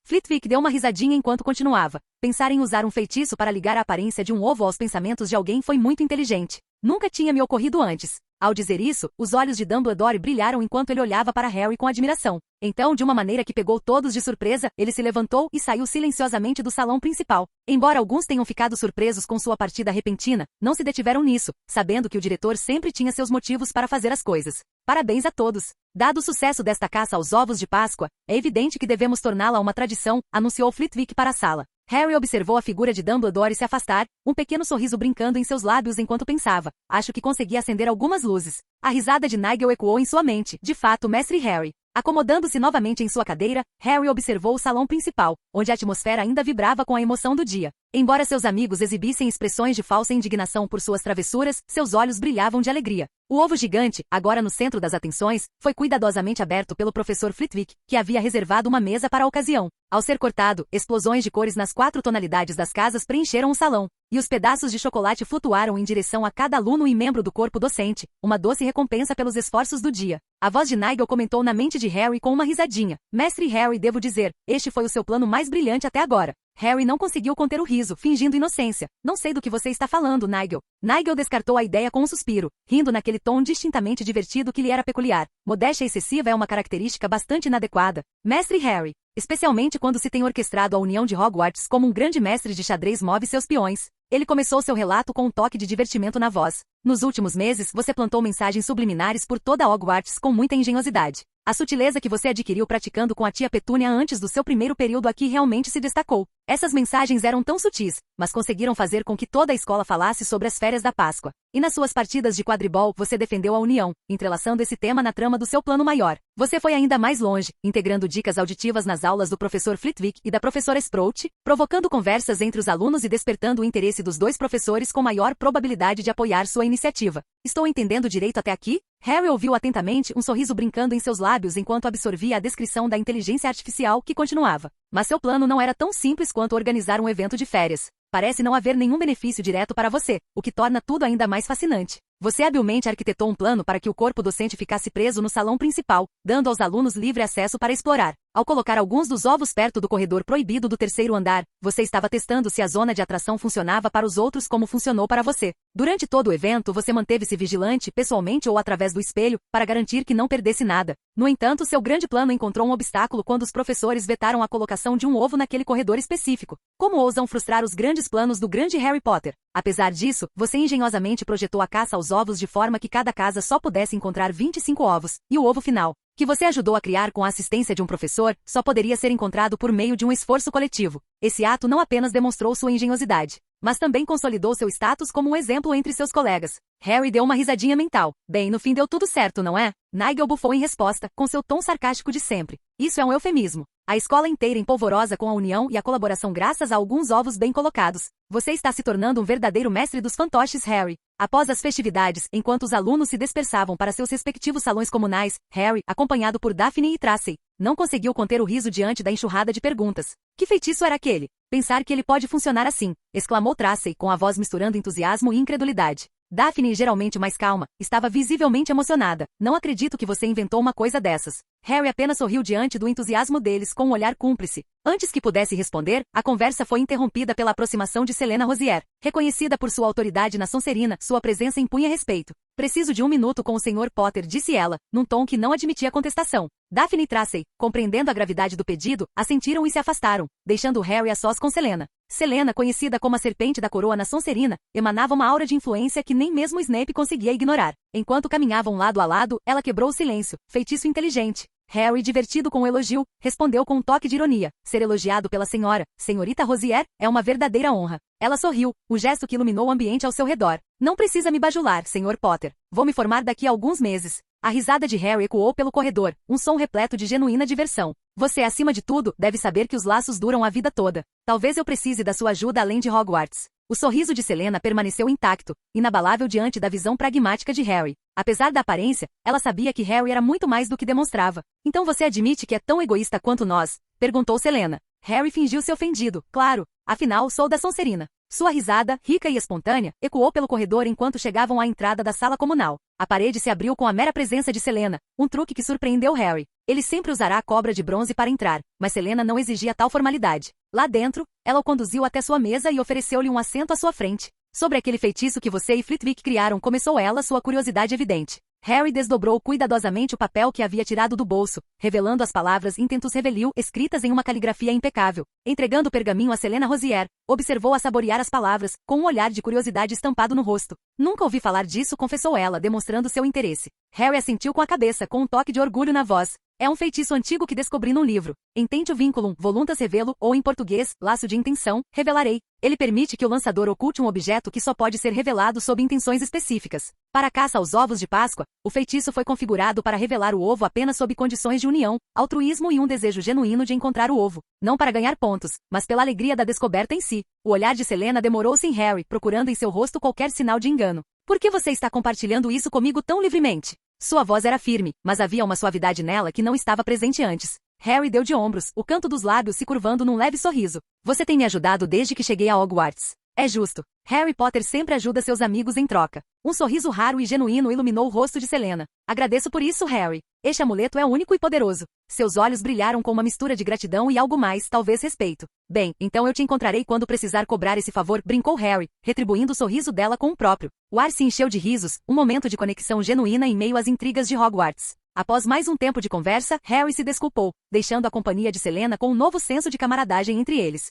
Flitwick deu uma risadinha enquanto continuava. Pensar em usar um feitiço para ligar a aparência de um ovo aos pensamentos de alguém foi muito inteligente. Nunca tinha me ocorrido antes. Ao dizer isso, os olhos de Dumbledore brilharam enquanto ele olhava para Harry com admiração. Então, de uma maneira que pegou todos de surpresa, ele se levantou e saiu silenciosamente do salão principal. Embora alguns tenham ficado surpresos com sua partida repentina, não se detiveram nisso, sabendo que o diretor sempre tinha seus motivos para fazer as coisas. Parabéns a todos! Dado o sucesso desta caça aos ovos de Páscoa, é evidente que devemos torná-la uma tradição, anunciou Flitwick para a sala. Harry observou a figura de Dumbledore se afastar, um pequeno sorriso brincando em seus lábios enquanto pensava. Acho que consegui acender algumas luzes. A risada de Nigel ecoou em sua mente. De fato, mestre Harry. Acomodando-se novamente em sua cadeira, Harry observou o salão principal, onde a atmosfera ainda vibrava com a emoção do dia. Embora seus amigos exibissem expressões de falsa indignação por suas travessuras, seus olhos brilhavam de alegria. O ovo gigante, agora no centro das atenções, foi cuidadosamente aberto pelo professor Flitwick, que havia reservado uma mesa para a ocasião. Ao ser cortado, explosões de cores nas 4 tonalidades das casas preencheram o salão, e os pedaços de chocolate flutuaram em direção a cada aluno e membro do corpo docente, uma doce recompensa pelos esforços do dia. A voz de Nigel comentou na mente de Harry com uma risadinha. Mestre Harry, devo dizer, este foi o seu plano mais brilhante até agora. Harry não conseguiu conter o riso, fingindo inocência. Não sei do que você está falando, Nigel. Nigel descartou a ideia com um suspiro, rindo naquele tom distintamente divertido que lhe era peculiar. Modéstia excessiva é uma característica bastante inadequada. Mestre Harry, especialmente quando se tem orquestrado a união de Hogwarts como um grande mestre de xadrez move seus peões. Ele começou seu relato com um toque de divertimento na voz. Nos últimos meses, você plantou mensagens subliminares por toda Hogwarts com muita engenhosidade. A sutileza que você adquiriu praticando com a tia Petúnia antes do seu primeiro período aqui realmente se destacou. Essas mensagens eram tão sutis, mas conseguiram fazer com que toda a escola falasse sobre as férias da Páscoa. E nas suas partidas de quadribol, você defendeu a união, entrelaçando esse tema na trama do seu plano maior. Você foi ainda mais longe, integrando dicas auditivas nas aulas do professor Flitwick e da professora Sprout, provocando conversas entre os alunos e despertando o interesse dos dois professores com maior probabilidade de apoiar sua iniciativa. Estou entendendo direito até aqui? Harry ouviu atentamente, um sorriso brincando em seus lábios enquanto absorvia a descrição da inteligência artificial que continuava. Mas seu plano não era tão simples quanto organizar um evento de férias. Parece não haver nenhum benefício direto para você, o que torna tudo ainda mais fascinante. Você habilmente arquitetou um plano para que o corpo docente ficasse preso no salão principal, dando aos alunos livre acesso para explorar. Ao colocar alguns dos ovos perto do corredor proibido do terceiro andar, você estava testando se a zona de atração funcionava para os outros como funcionou para você. Durante todo o evento, você manteve-se vigilante, pessoalmente ou através do espelho, para garantir que não perdesse nada. No entanto, seu grande plano encontrou um obstáculo quando os professores vetaram a colocação de um ovo naquele corredor específico. Como ousam frustrar os grandes planos do grande Harry Potter? Apesar disso, você engenhosamente projetou a caça aos ovos de forma que cada casa só pudesse encontrar 25 ovos, e o ovo final, que você ajudou a criar com a assistência de um professor, só poderia ser encontrado por meio de um esforço coletivo. Esse ato não apenas demonstrou sua engenhosidade, mas também consolidou seu status como um exemplo entre seus colegas. Harry deu uma risadinha mental. Bem, no fim deu tudo certo, não é? Nigel bufou em resposta, com seu tom sarcástico de sempre. Isso é um eufemismo. A escola inteira empolvorosa com a união e a colaboração graças a alguns ovos bem colocados. Você está se tornando um verdadeiro mestre dos fantoches, Harry. Após as festividades, enquanto os alunos se dispersavam para seus respectivos salões comunais, Harry, acompanhado por Daphne e Tracy, não conseguiu conter o riso diante da enxurrada de perguntas. Que feitiço era aquele? Pensar que ele pode funcionar assim, exclamou Tracy, com a voz misturando entusiasmo e incredulidade. Daphne, geralmente mais calma, estava visivelmente emocionada. Não acredito que você inventou uma coisa dessas. Harry apenas sorriu diante do entusiasmo deles com um olhar cúmplice. Antes que pudesse responder, a conversa foi interrompida pela aproximação de Selena Rosier. Reconhecida por sua autoridade na Sonserina, sua presença impunha respeito. Preciso de 1 minuto com o Sr. Potter, disse ela, num tom que não admitia contestação. Daphne e Tracy, compreendendo a gravidade do pedido, assentiram e se afastaram, deixando Harry a sós com Selena. Selena, conhecida como a Serpente da Coroa na Sonserina, emanava uma aura de influência que nem mesmo Snape conseguia ignorar. Enquanto caminhavam lado a lado, ela quebrou o silêncio. Feitiço inteligente. Harry, divertido com o elogio, respondeu com um toque de ironia. Ser elogiado pela senhorita Rosier, é uma verdadeira honra. Ela sorriu, o gesto que iluminou o ambiente ao seu redor. Não precisa me bajular, Sr. Potter. Vou me formar daqui a alguns meses. A risada de Harry ecoou pelo corredor, um som repleto de genuína diversão. Você, acima de tudo, deve saber que os laços duram a vida toda. Talvez eu precise da sua ajuda além de Hogwarts. O sorriso de Selena permaneceu intacto, inabalável diante da visão pragmática de Harry. Apesar da aparência, ela sabia que Harry era muito mais do que demonstrava. Então você admite que é tão egoísta quanto nós? Perguntou Selena. Harry fingiu-se ofendido. Claro, afinal sou da Sonserina. Sua risada, rica e espontânea, ecoou pelo corredor enquanto chegavam à entrada da sala comunal. A parede se abriu com a mera presença de Selena, um truque que surpreendeu Harry. Ele sempre usará a cobra de bronze para entrar, mas Selena não exigia tal formalidade. Lá dentro, ela o conduziu até sua mesa e ofereceu-lhe um assento à sua frente. Sobre aquele feitiço que você e Flitwick criaram, começou ela, sua curiosidade evidente. Harry desdobrou cuidadosamente o papel que havia tirado do bolso, revelando as palavras Intentus Revelio escritas em uma caligrafia impecável. Entregando o pergaminho a Selena Rosier, observou-a saborear as palavras, com um olhar de curiosidade estampado no rosto. Nunca ouvi falar disso, confessou ela, demonstrando seu interesse. Harry assentiu com a cabeça, com um toque de orgulho na voz. É um feitiço antigo que descobri num livro. Intente o vínculum, voluntas revelo, ou em português, laço de intenção, revelarei. Ele permite que o lançador oculte um objeto que só pode ser revelado sob intenções específicas. Para a caça aos ovos de Páscoa, o feitiço foi configurado para revelar o ovo apenas sob condições de união, altruísmo e um desejo genuíno de encontrar o ovo. Não para ganhar pontos, mas pela alegria da descoberta em si. O olhar de Selena demorou-se em Harry, procurando em seu rosto qualquer sinal de engano. Por que você está compartilhando isso comigo tão livremente? Sua voz era firme, mas havia uma suavidade nela que não estava presente antes. Harry deu de ombros, o canto dos lábios se curvando num leve sorriso. Você tem me ajudado desde que cheguei a Hogwarts. É justo. Harry Potter sempre ajuda seus amigos em troca. Um sorriso raro e genuíno iluminou o rosto de Selena. Agradeço por isso, Harry. Este amuleto é único e poderoso. Seus olhos brilharam com uma mistura de gratidão e algo mais, talvez respeito. Bem, então eu te encontrarei quando precisar cobrar esse favor, brincou Harry, retribuindo o sorriso dela com o próprio. O ar se encheu de risos, um momento de conexão genuína em meio às intrigas de Hogwarts. Após mais um tempo de conversa, Harry se desculpou, deixando a companhia de Selena com um novo senso de camaradagem entre eles.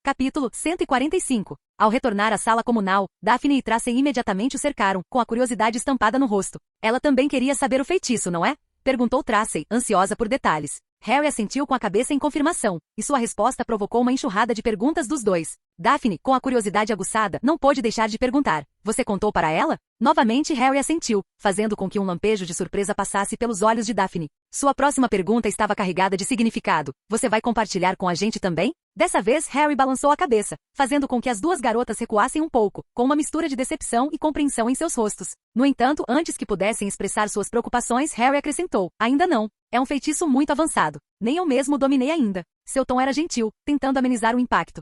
Capítulo 145. Ao retornar à sala comunal, Daphne e Tracey imediatamente o cercaram, com a curiosidade estampada no rosto. Ela também queria saber o feitiço, não é? Perguntou Tracey, ansiosa por detalhes. Harry assentiu com a cabeça em confirmação, e sua resposta provocou uma enxurrada de perguntas dos dois. Daphne, com a curiosidade aguçada, não pôde deixar de perguntar. Você contou para ela? Novamente Harry assentiu, fazendo com que um lampejo de surpresa passasse pelos olhos de Daphne. Sua próxima pergunta estava carregada de significado. Você vai compartilhar com a gente também? Dessa vez Harry balançou a cabeça, fazendo com que as duas garotas recuassem um pouco, com uma mistura de decepção e compreensão em seus rostos. No entanto, antes que pudessem expressar suas preocupações, Harry acrescentou, ainda não. É um feitiço muito avançado. Nem eu mesmo dominei ainda. Seu tom era gentil, tentando amenizar o impacto.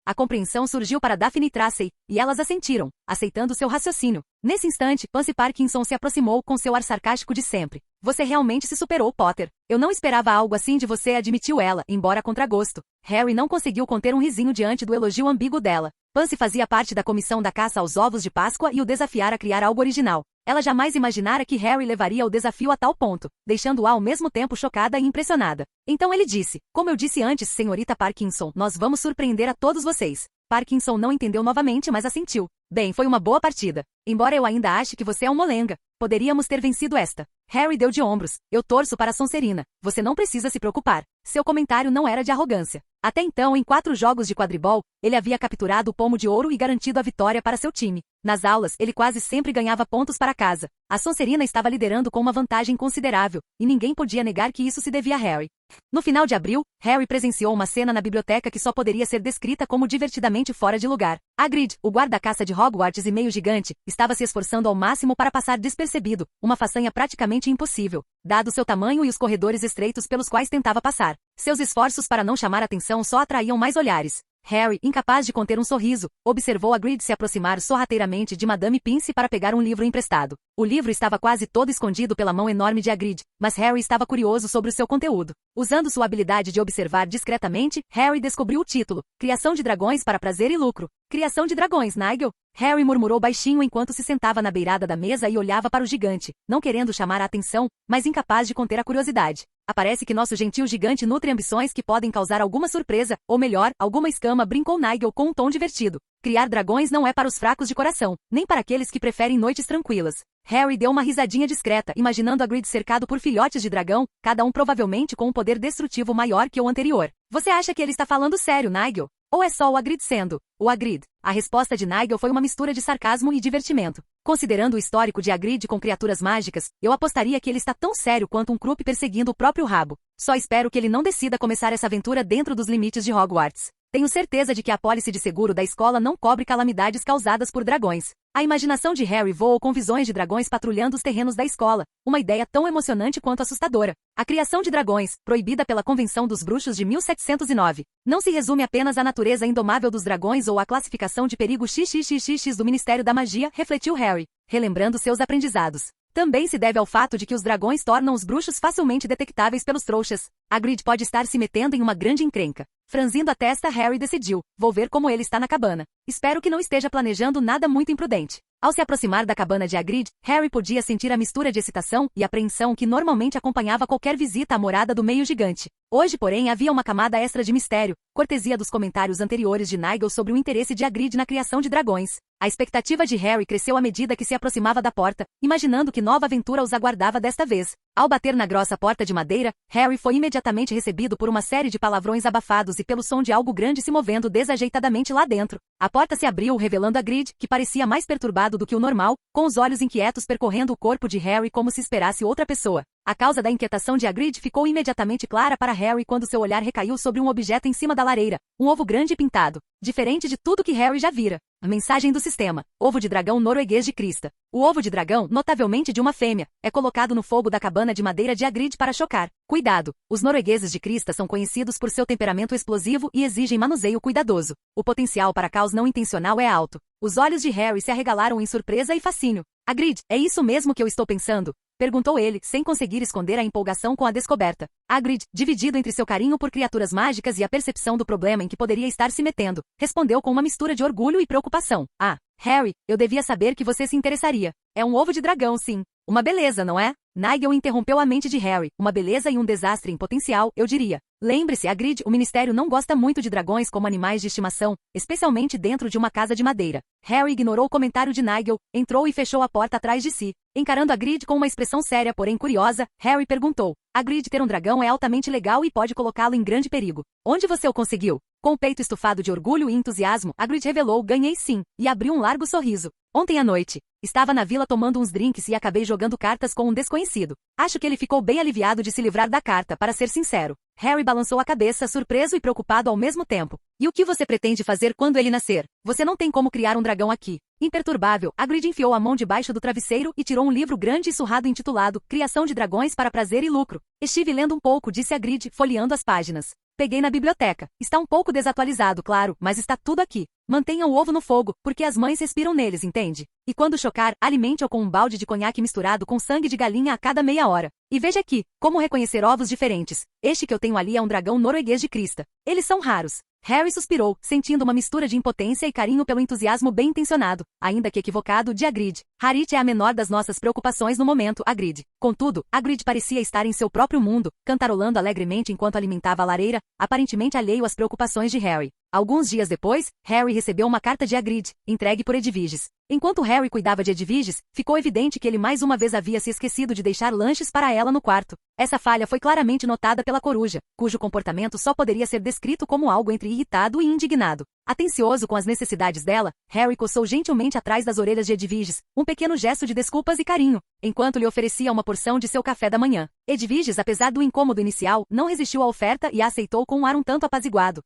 A compreensão surgiu para Daphne e Tracey, e elas assentiram, aceitando seu raciocínio. Nesse instante, Pansy Parkinson se aproximou com seu ar sarcástico de sempre. Você realmente se superou, Potter. Eu não esperava algo assim de você, admitiu ela, embora a contragosto. Harry não conseguiu conter um risinho diante do elogio ambíguo dela. Pansy fazia parte da comissão da caça aos ovos de Páscoa e o desafiara a criar algo original. Ela jamais imaginara que Harry levaria o desafio a tal ponto, deixando-a ao mesmo tempo chocada e impressionada. Então ele disse, como eu disse antes, senhorita Parkinson, nós vamos surpreender a todos vocês. Parkinson não entendeu novamente, mas assentiu. Bem, foi uma boa partida. Embora eu ainda ache que você é um molenga, poderíamos ter vencido esta. Harry deu de ombros. Eu torço para a Sonserina. Você não precisa se preocupar. Seu comentário não era de arrogância. Até então, em 4 jogos de quadribol, ele havia capturado o pomo de ouro e garantido a vitória para seu time. Nas aulas, ele quase sempre ganhava pontos para casa. A Sonserina estava liderando com uma vantagem considerável, e ninguém podia negar que isso se devia a Harry. No final de abril, Harry presenciou uma cena na biblioteca que só poderia ser descrita como divertidamente fora de lugar. Hagrid, o guarda-caça de Hogwarts e meio gigante, estava se esforçando ao máximo para passar despercebido, uma façanha praticamente impossível, dado seu tamanho e os corredores estreitos pelos quais tentava passar. Seus esforços para não chamar atenção só atraíam mais olhares. Harry, incapaz de conter um sorriso, observou Hagrid se aproximar sorrateiramente de Madame Pince para pegar um livro emprestado. O livro estava quase todo escondido pela mão enorme de Hagrid, mas Harry estava curioso sobre o seu conteúdo. Usando sua habilidade de observar discretamente, Harry descobriu o título, Criação de Dragões para Prazer e Lucro. Criação de dragões, Nigel? Harry murmurou baixinho enquanto se sentava na beirada da mesa e olhava para o gigante, não querendo chamar a atenção, mas incapaz de conter a curiosidade. Parece que nosso gentil gigante nutre ambições que podem causar alguma surpresa, ou melhor, alguma escama, brincou Nigel com um tom divertido. Criar dragões não é para os fracos de coração, nem para aqueles que preferem noites tranquilas. Harry deu uma risadinha discreta, imaginando Hagrid cercado por filhotes de dragão, cada um provavelmente com um poder destrutivo maior que o anterior. Você acha que ele está falando sério, Nigel? Ou é só o Hagrid sendo o Hagrid? A resposta de Nigel foi uma mistura de sarcasmo e divertimento. Considerando o histórico de Hagrid com criaturas mágicas, eu apostaria que ele está tão sério quanto um Krupp perseguindo o próprio rabo. Só espero que ele não decida começar essa aventura dentro dos limites de Hogwarts. Tenho certeza de que a apólice de seguro da escola não cobre calamidades causadas por dragões. A imaginação de Harry voou com visões de dragões patrulhando os terrenos da escola, uma ideia tão emocionante quanto assustadora. A criação de dragões, proibida pela Convenção dos Bruxos de 1709, não se resume apenas à natureza indomável dos dragões ou à classificação de perigo XXXX do Ministério da Magia, refletiu Harry, relembrando seus aprendizados. Também se deve ao fato de que os dragões tornam os bruxos facilmente detectáveis pelos trouxas. Hagrid pode estar se metendo em uma grande encrenca. Franzindo a testa, Harry decidiu, vou ver como ele está na cabana. Espero que não esteja planejando nada muito imprudente. Ao se aproximar da cabana de Hagrid, Harry podia sentir a mistura de excitação e apreensão que normalmente acompanhava qualquer visita à morada do meio gigante. Hoje, porém, havia uma camada extra de mistério, cortesia dos comentários anteriores de Nigel sobre o interesse de Hagrid na criação de dragões. A expectativa de Harry cresceu à medida que se aproximava da porta, imaginando que nova aventura os aguardava desta vez. Ao bater na grossa porta de madeira, Harry foi imediatamente recebido por uma série de palavrões abafados e pelo som de algo grande se movendo desajeitadamente lá dentro. A porta se abriu revelando Hagrid, que parecia mais perturbado do que o normal, com os olhos inquietos percorrendo o corpo de Harry como se esperasse outra pessoa. A causa da inquietação de Hagrid ficou imediatamente clara para Harry quando seu olhar recaiu sobre um objeto em cima da lareira, um ovo grande e pintado, diferente de tudo que Harry já vira. A mensagem do sistema: ovo de dragão norueguês de crista. O ovo de dragão, notavelmente de uma fêmea, é colocado no fogo da cabana de madeira de Hagrid para chocar. Cuidado! Os noruegueses de crista são conhecidos por seu temperamento explosivo e exigem manuseio cuidadoso. O potencial para caos não intencional é alto. Os olhos de Harry se arregalaram em surpresa e fascínio. Hagrid, é isso mesmo que eu estou pensando? Perguntou ele, sem conseguir esconder a empolgação com a descoberta. Hagrid, dividido entre seu carinho por criaturas mágicas e a percepção do problema em que poderia estar se metendo, respondeu com uma mistura de orgulho e preocupação. Ah, Harry, eu devia saber que você se interessaria. É um ovo de dragão, sim. Uma beleza, não é? Nigel interrompeu a mente de Harry. Uma beleza e um desastre em potencial, eu diria. Lembre-se, Hagrid, o Ministério não gosta muito de dragões como animais de estimação, especialmente dentro de uma casa de madeira. Harry ignorou o comentário de Nigel, entrou e fechou a porta atrás de si. Encarando Hagrid com uma expressão séria, porém curiosa, Harry perguntou: Hagrid, ter um dragão é altamente legal e pode colocá-lo em grande perigo. Onde você o conseguiu? Com o peito estufado de orgulho e entusiasmo, Hagrid revelou: ganhei sim, e abriu um largo sorriso. Ontem à noite, estava na vila tomando uns drinks e acabei jogando cartas com um desconhecido. Acho que ele ficou bem aliviado de se livrar da carta, para ser sincero. Harry balançou a cabeça, surpreso e preocupado ao mesmo tempo. E o que você pretende fazer quando ele nascer? Você não tem como criar um dragão aqui. Imperturbável, Hagrid enfiou a mão debaixo do travesseiro e tirou um livro grande e surrado intitulado Criação de Dragões para Prazer e Lucro. Estive lendo um pouco, disse Hagrid, folheando as páginas. Peguei na biblioteca. Está um pouco desatualizado, claro, mas está tudo aqui. Mantenha o ovo no fogo, porque as mães respiram neles, entende? E quando chocar, alimente-o com um balde de conhaque misturado com sangue de galinha a cada meia hora. E veja aqui, como reconhecer ovos diferentes. Este que eu tenho ali é um dragão norueguês de crista. Eles são raros. Harry suspirou, sentindo uma mistura de impotência e carinho pelo entusiasmo bem intencionado, ainda que equivocado, de Hagrid. Harriet é a menor das nossas preocupações no momento, Hagrid. Contudo, Hagrid parecia estar em seu próprio mundo, cantarolando alegremente enquanto alimentava a lareira, aparentemente alheio às preocupações de Harry. Alguns dias depois, Harry recebeu uma carta de Hagrid, entregue por Edviges. Enquanto Harry cuidava de Edviges, ficou evidente que ele mais uma vez havia se esquecido de deixar lanches para ela no quarto. Essa falha foi claramente notada pela coruja, cujo comportamento só poderia ser descrito como algo entre irritado e indignado. Atencioso com as necessidades dela, Harry coçou gentilmente atrás das orelhas de Edviges, um pequeno gesto de desculpas e carinho, enquanto lhe oferecia uma porção de seu café da manhã. Edviges, apesar do incômodo inicial, não resistiu à oferta e a aceitou com um ar um tanto apaziguado.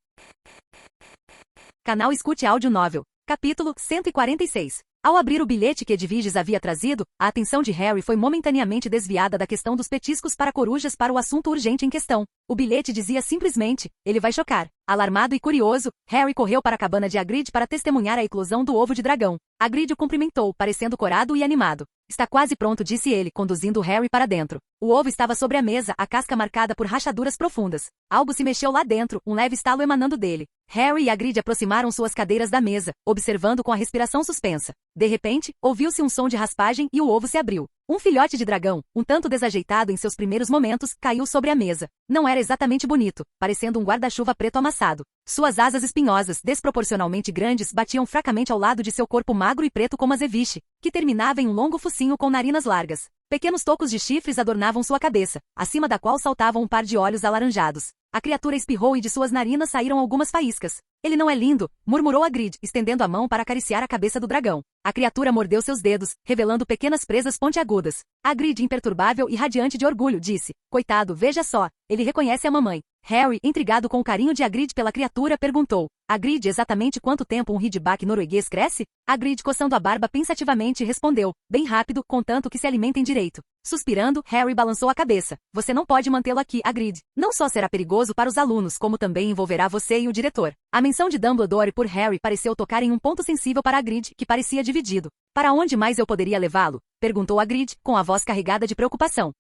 Canal Escute Áudio Novel. Capítulo 146. Ao abrir o bilhete que Edviges havia trazido, a atenção de Harry foi momentaneamente desviada da questão dos petiscos para corujas para o assunto urgente em questão. O bilhete dizia simplesmente: ele vai chocar. Alarmado e curioso, Harry correu para a cabana de Hagrid para testemunhar a eclosão do ovo de dragão. Hagrid o cumprimentou, parecendo corado e animado. Está quase pronto, disse ele, conduzindo Harry para dentro. O ovo estava sobre a mesa, a casca marcada por rachaduras profundas. Algo se mexeu lá dentro, um leve estalo emanando dele. Harry e Hagrid aproximaram suas cadeiras da mesa, observando com a respiração suspensa. De repente, ouviu-se um som de raspagem e o ovo se abriu. Um filhote de dragão, um tanto desajeitado em seus primeiros momentos, caiu sobre a mesa. Não era exatamente bonito, parecendo um guarda-chuva preto amassado. Suas asas espinhosas, desproporcionalmente grandes, batiam fracamente ao lado de seu corpo magro e preto como azeviche, que terminava em um longo focinho com narinas largas. Pequenos tocos de chifres adornavam sua cabeça, acima da qual saltavam um par de olhos alaranjados. A criatura espirrou e de suas narinas saíram algumas faíscas. Ele não é lindo, murmurou Hagrid, estendendo a mão para acariciar a cabeça do dragão. A criatura mordeu seus dedos, revelando pequenas presas pontiagudas. Hagrid, imperturbável e radiante de orgulho, disse: coitado, veja só, ele reconhece a mamãe. Harry, intrigado com o carinho de Hagrid pela criatura, perguntou: Hagrid, exatamente quanto tempo um ridgeback norueguês cresce? Hagrid, coçando a barba pensativamente, respondeu: bem rápido, contanto que se alimentem direito. Suspirando, Harry balançou a cabeça. Você não pode mantê-lo aqui, Hagrid. Não só será perigoso para os alunos, como também envolverá você e o diretor. A menção de Dumbledore por Harry pareceu tocar em um ponto sensível para Hagrid, que parecia dividido. Para onde mais eu poderia levá-lo? Perguntou Hagrid, com a voz carregada de preocupação.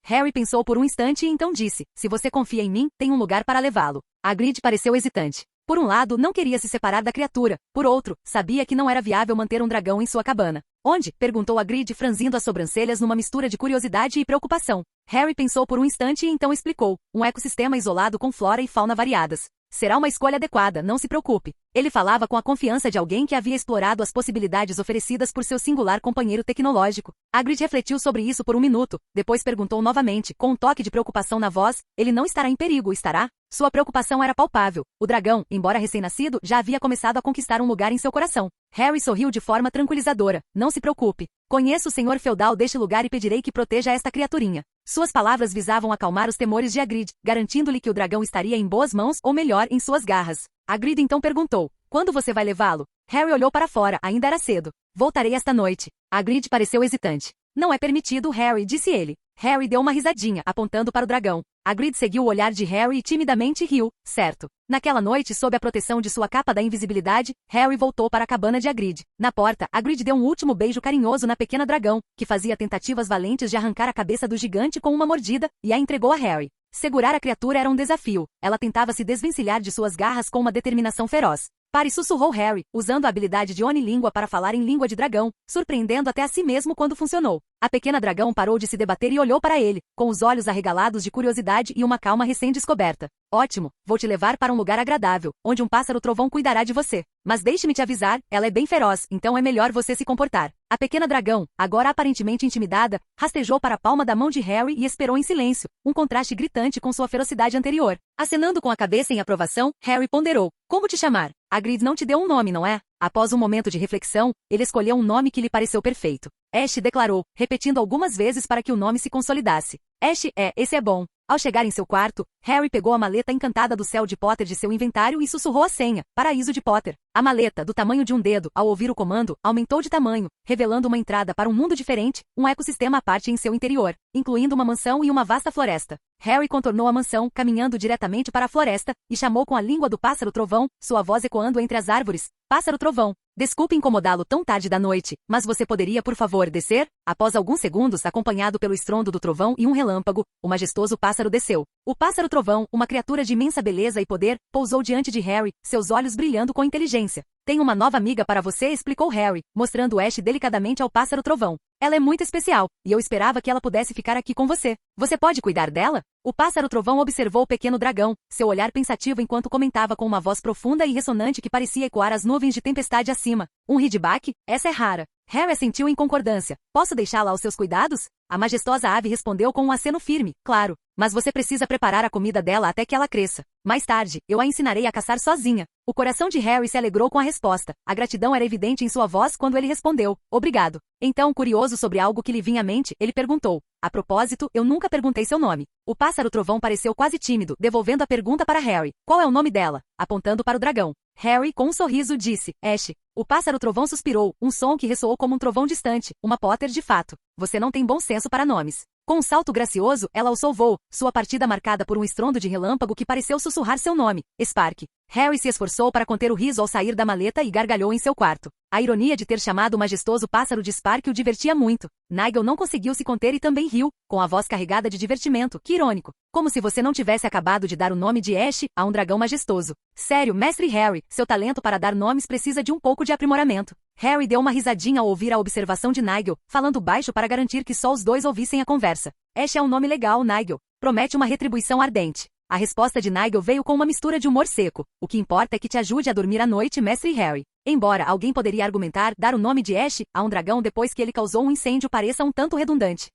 Harry pensou por um instante e então disse: se você confia em mim, tem um lugar para levá-lo. Hagrid pareceu hesitante. Por um lado, não queria se separar da criatura. Por outro, sabia que não era viável manter um dragão em sua cabana. Onde? Perguntou Hagrid, franzindo as sobrancelhas numa mistura de curiosidade e preocupação. Harry pensou por um instante e então explicou: um ecossistema isolado com flora e fauna variadas. Será uma escolha adequada, não se preocupe. Ele falava com a confiança de alguém que havia explorado as possibilidades oferecidas por seu singular companheiro tecnológico. Hagrid refletiu sobre isso por um minuto, depois perguntou novamente, com um toque de preocupação na voz: ele não estará em perigo, estará? Sua preocupação era palpável. O dragão, embora recém-nascido, já havia começado a conquistar um lugar em seu coração. Harry sorriu de forma tranquilizadora. Não se preocupe. Conheço o senhor feudal deste lugar e pedirei que proteja esta criaturinha. Suas palavras visavam acalmar os temores de Hagrid, garantindo-lhe que o dragão estaria em boas mãos ou melhor, em suas garras. Hagrid então perguntou, quando você vai levá-lo? Harry olhou para fora, ainda era cedo. Voltarei esta noite. Hagrid pareceu hesitante. Não é permitido, Harry, disse ele. Harry deu uma risadinha, apontando para o dragão. Hagrid seguiu o olhar de Harry e timidamente riu, certo. Naquela noite, sob a proteção de sua capa da invisibilidade, Harry voltou para a cabana de Hagrid. Na porta, Hagrid deu um último beijo carinhoso na pequena dragão, que fazia tentativas valentes de arrancar a cabeça do gigante com uma mordida, e a entregou a Harry. Segurar a criatura era um desafio. Ela tentava se desvencilhar de suas garras com uma determinação feroz. Pare, sussurrou Harry, usando a habilidade de Oni-língua para falar em língua de dragão, surpreendendo até a si mesmo quando funcionou. A pequena dragão parou de se debater e olhou para ele, com os olhos arregalados de curiosidade e uma calma recém-descoberta. Ótimo, vou te levar para um lugar agradável, onde um pássaro-trovão cuidará de você. Mas deixe-me te avisar, ela é bem feroz, então é melhor você se comportar. A pequena dragão, agora aparentemente intimidada, rastejou para a palma da mão de Harry e esperou em silêncio, um contraste gritante com sua ferocidade anterior. Acenando com a cabeça em aprovação, Harry ponderou. Como te chamar? Hagrid não te deu um nome, não é? Após um momento de reflexão, ele escolheu um nome que lhe pareceu perfeito. Ash declarou, repetindo algumas vezes para que o nome se consolidasse. Ash, esse é bom. Ao chegar em seu quarto, Harry pegou a maleta encantada do céu de Potter de seu inventário e sussurrou a senha, Paraíso de Potter. A maleta, do tamanho de um dedo, ao ouvir o comando, aumentou de tamanho, revelando uma entrada para um mundo diferente, um ecossistema à parte em seu interior, incluindo uma mansão e uma vasta floresta. Harry contornou a mansão, caminhando diretamente para a floresta, e chamou com a língua do pássaro-trovão, sua voz ecoando entre as árvores. Pássaro-trovão. Desculpe incomodá-lo tão tarde da noite, mas você poderia, por favor, descer? Após alguns segundos, acompanhado pelo estrondo do trovão e um relâmpago, o majestoso pássaro desceu. O pássaro-trovão, uma criatura de imensa beleza e poder, pousou diante de Harry, seus olhos brilhando com inteligência. Tenho uma nova amiga para você, explicou Harry, mostrando Ash delicadamente ao pássaro-trovão. Ela é muito especial, e eu esperava que ela pudesse ficar aqui com você. Você pode cuidar dela? O pássaro-trovão observou o pequeno dragão, seu olhar pensativo enquanto comentava com uma voz profunda e ressonante que parecia ecoar as nuvens de tempestade acima. Um ridback? Essa é rara. Harry assentiu em concordância. Posso deixá-la aos seus cuidados? A majestosa ave respondeu com um aceno firme. Claro. Mas você precisa preparar a comida dela até que ela cresça. Mais tarde, eu a ensinarei a caçar sozinha. O coração de Harry se alegrou com a resposta. A gratidão era evidente em sua voz quando ele respondeu, obrigado. Então, curioso sobre algo que lhe vinha à mente, ele perguntou, a propósito, eu nunca perguntei seu nome. O pássaro-trovão pareceu quase tímido, devolvendo a pergunta para Harry. Qual é o nome dela? Apontando para o dragão. Harry, com um sorriso, disse, Ash. O pássaro-trovão suspirou, um som que ressoou como um trovão distante, uma Potter de fato. Você não tem bom senso para nomes. Com um salto gracioso, ela alçou voo, sua partida marcada por um estrondo de relâmpago que pareceu sussurrar seu nome, Spark. Harry se esforçou para conter o riso ao sair da maleta e gargalhou em seu quarto. A ironia de ter chamado o majestoso pássaro de Spark o divertia muito. Nigel não conseguiu se conter e também riu, com a voz carregada de divertimento, que irônico. Como se você não tivesse acabado de dar o nome de Ash a um dragão majestoso. Sério, mestre Harry, seu talento para dar nomes precisa de um pouco de aprimoramento. Harry deu uma risadinha ao ouvir a observação de Nigel, falando baixo para garantir que só os dois ouvissem a conversa. Ash é um nome legal, Nigel. Promete uma retribuição ardente. A resposta de Nigel veio com uma mistura de humor seco. O que importa é que te ajude a dormir à noite, mestre Harry. Embora alguém poderia argumentar dar o nome de Ash a um dragão depois que ele causou um incêndio pareça um tanto redundante.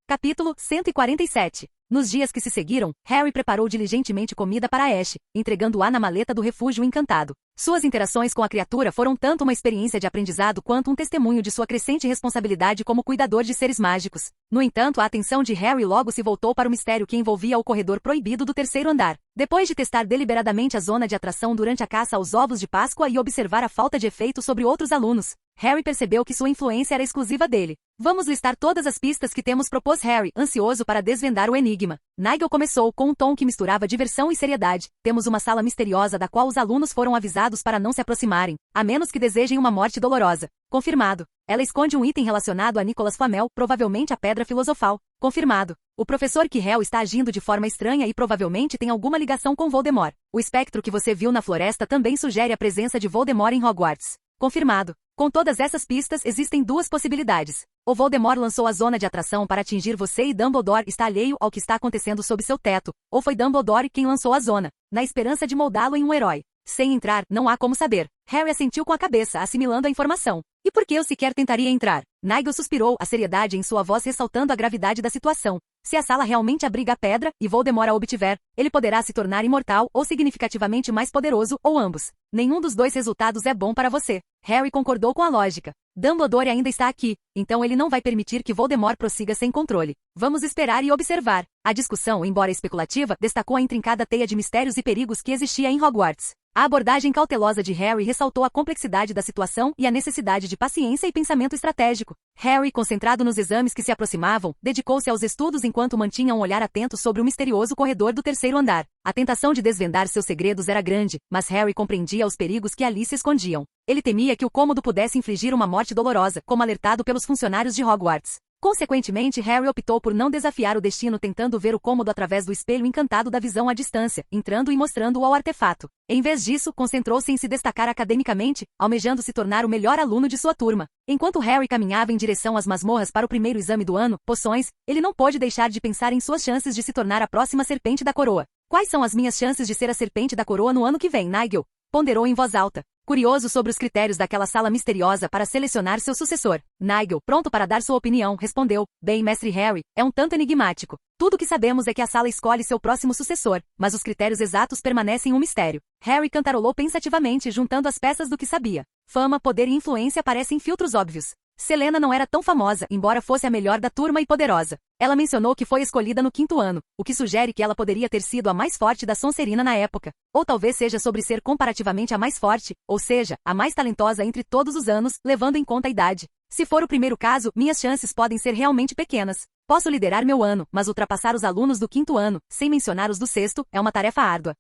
Capítulo 147. Nos dias que se seguiram, Harry preparou diligentemente comida para Ash, entregando-a na maleta do refúgio encantado. Suas interações com a criatura foram tanto uma experiência de aprendizado quanto um testemunho de sua crescente responsabilidade como cuidador de seres mágicos. No entanto, a atenção de Harry logo se voltou para o mistério que envolvia o corredor proibido do terceiro andar. Depois de testar deliberadamente a zona de atração durante a caça aos ovos de Páscoa e observar a falta de efeito sobre outros alunos, Harry percebeu que sua influência era exclusiva dele. Vamos listar todas as pistas que temos, propôs Harry, ansioso para desvendar o enigma. Nigel começou, com um tom que misturava diversão e seriedade. Temos uma sala misteriosa da qual os alunos foram avisados para não se aproximarem, a menos que desejem uma morte dolorosa. Confirmado. Ela esconde um item relacionado a Nicolas Flamel, provavelmente a Pedra Filosofal. Confirmado. O professor Quirrell está agindo de forma estranha e provavelmente tem alguma ligação com Voldemort. O espectro que você viu na floresta também sugere a presença de Voldemort em Hogwarts. Confirmado. Com todas essas pistas, existem duas possibilidades. O Voldemort lançou a zona de atração para atingir você e Dumbledore está alheio ao que está acontecendo sob seu teto. Ou foi Dumbledore quem lançou a zona, na esperança de moldá-lo em um herói. Sem entrar, não há como saber. Harry assentiu com a cabeça, assimilando a informação. E por que eu sequer tentaria entrar? Nigel suspirou, a seriedade em sua voz ressaltando a gravidade da situação. Se a sala realmente abriga a pedra, e Voldemort a obtiver, ele poderá se tornar imortal ou significativamente mais poderoso, ou ambos. Nenhum dos dois resultados é bom para você. Harry concordou com a lógica. Dumbledore ainda está aqui, então ele não vai permitir que Voldemort prossiga sem controle. Vamos esperar e observar. A discussão, embora especulativa, destacou a intrincada teia de mistérios e perigos que existia em Hogwarts. A abordagem cautelosa de Harry ressaltou a complexidade da situação e a necessidade de paciência e pensamento estratégico. Harry, concentrado nos exames que se aproximavam, dedicou-se aos estudos enquanto mantinha um olhar atento sobre o misterioso corredor do terceiro andar. A tentação de desvendar seus segredos era grande, mas Harry compreendia os perigos que ali se escondiam. Ele temia que o cômodo pudesse infligir uma morte dolorosa, como alertado pelos funcionários de Hogwarts. Consequentemente, Harry optou por não desafiar o destino tentando ver o cômodo através do espelho encantado da visão à distância, entrando e mostrando-o ao artefato. Em vez disso, concentrou-se em se destacar academicamente, almejando se tornar o melhor aluno de sua turma. Enquanto Harry caminhava em direção às masmorras para o primeiro exame do ano, poções, ele não pôde deixar de pensar em suas chances de se tornar a próxima Serpente da Coroa. Quais são as minhas chances de ser a Serpente da Coroa no ano que vem, Nigel? Ponderou em voz alta. Curioso sobre os critérios daquela sala misteriosa para selecionar seu sucessor. Nigel, pronto para dar sua opinião, respondeu. Bem, mestre Harry, é um tanto enigmático. Tudo o que sabemos é que a sala escolhe seu próximo sucessor, mas os critérios exatos permanecem um mistério. Harry cantarolou pensativamente, juntando as peças do que sabia. Fama, poder e influência parecem filtros óbvios. Selena não era tão famosa, embora fosse a melhor da turma e poderosa. Ela mencionou que foi escolhida no 5º ano, o que sugere que ela poderia ter sido a mais forte da Sonserina na época. Ou talvez seja sobre ser comparativamente a mais forte, ou seja, a mais talentosa entre todos os anos, levando em conta a idade. Se for o primeiro caso, minhas chances podem ser realmente pequenas. Posso liderar meu ano, mas ultrapassar os alunos do 5º ano, sem mencionar os do 6º, é uma tarefa árdua.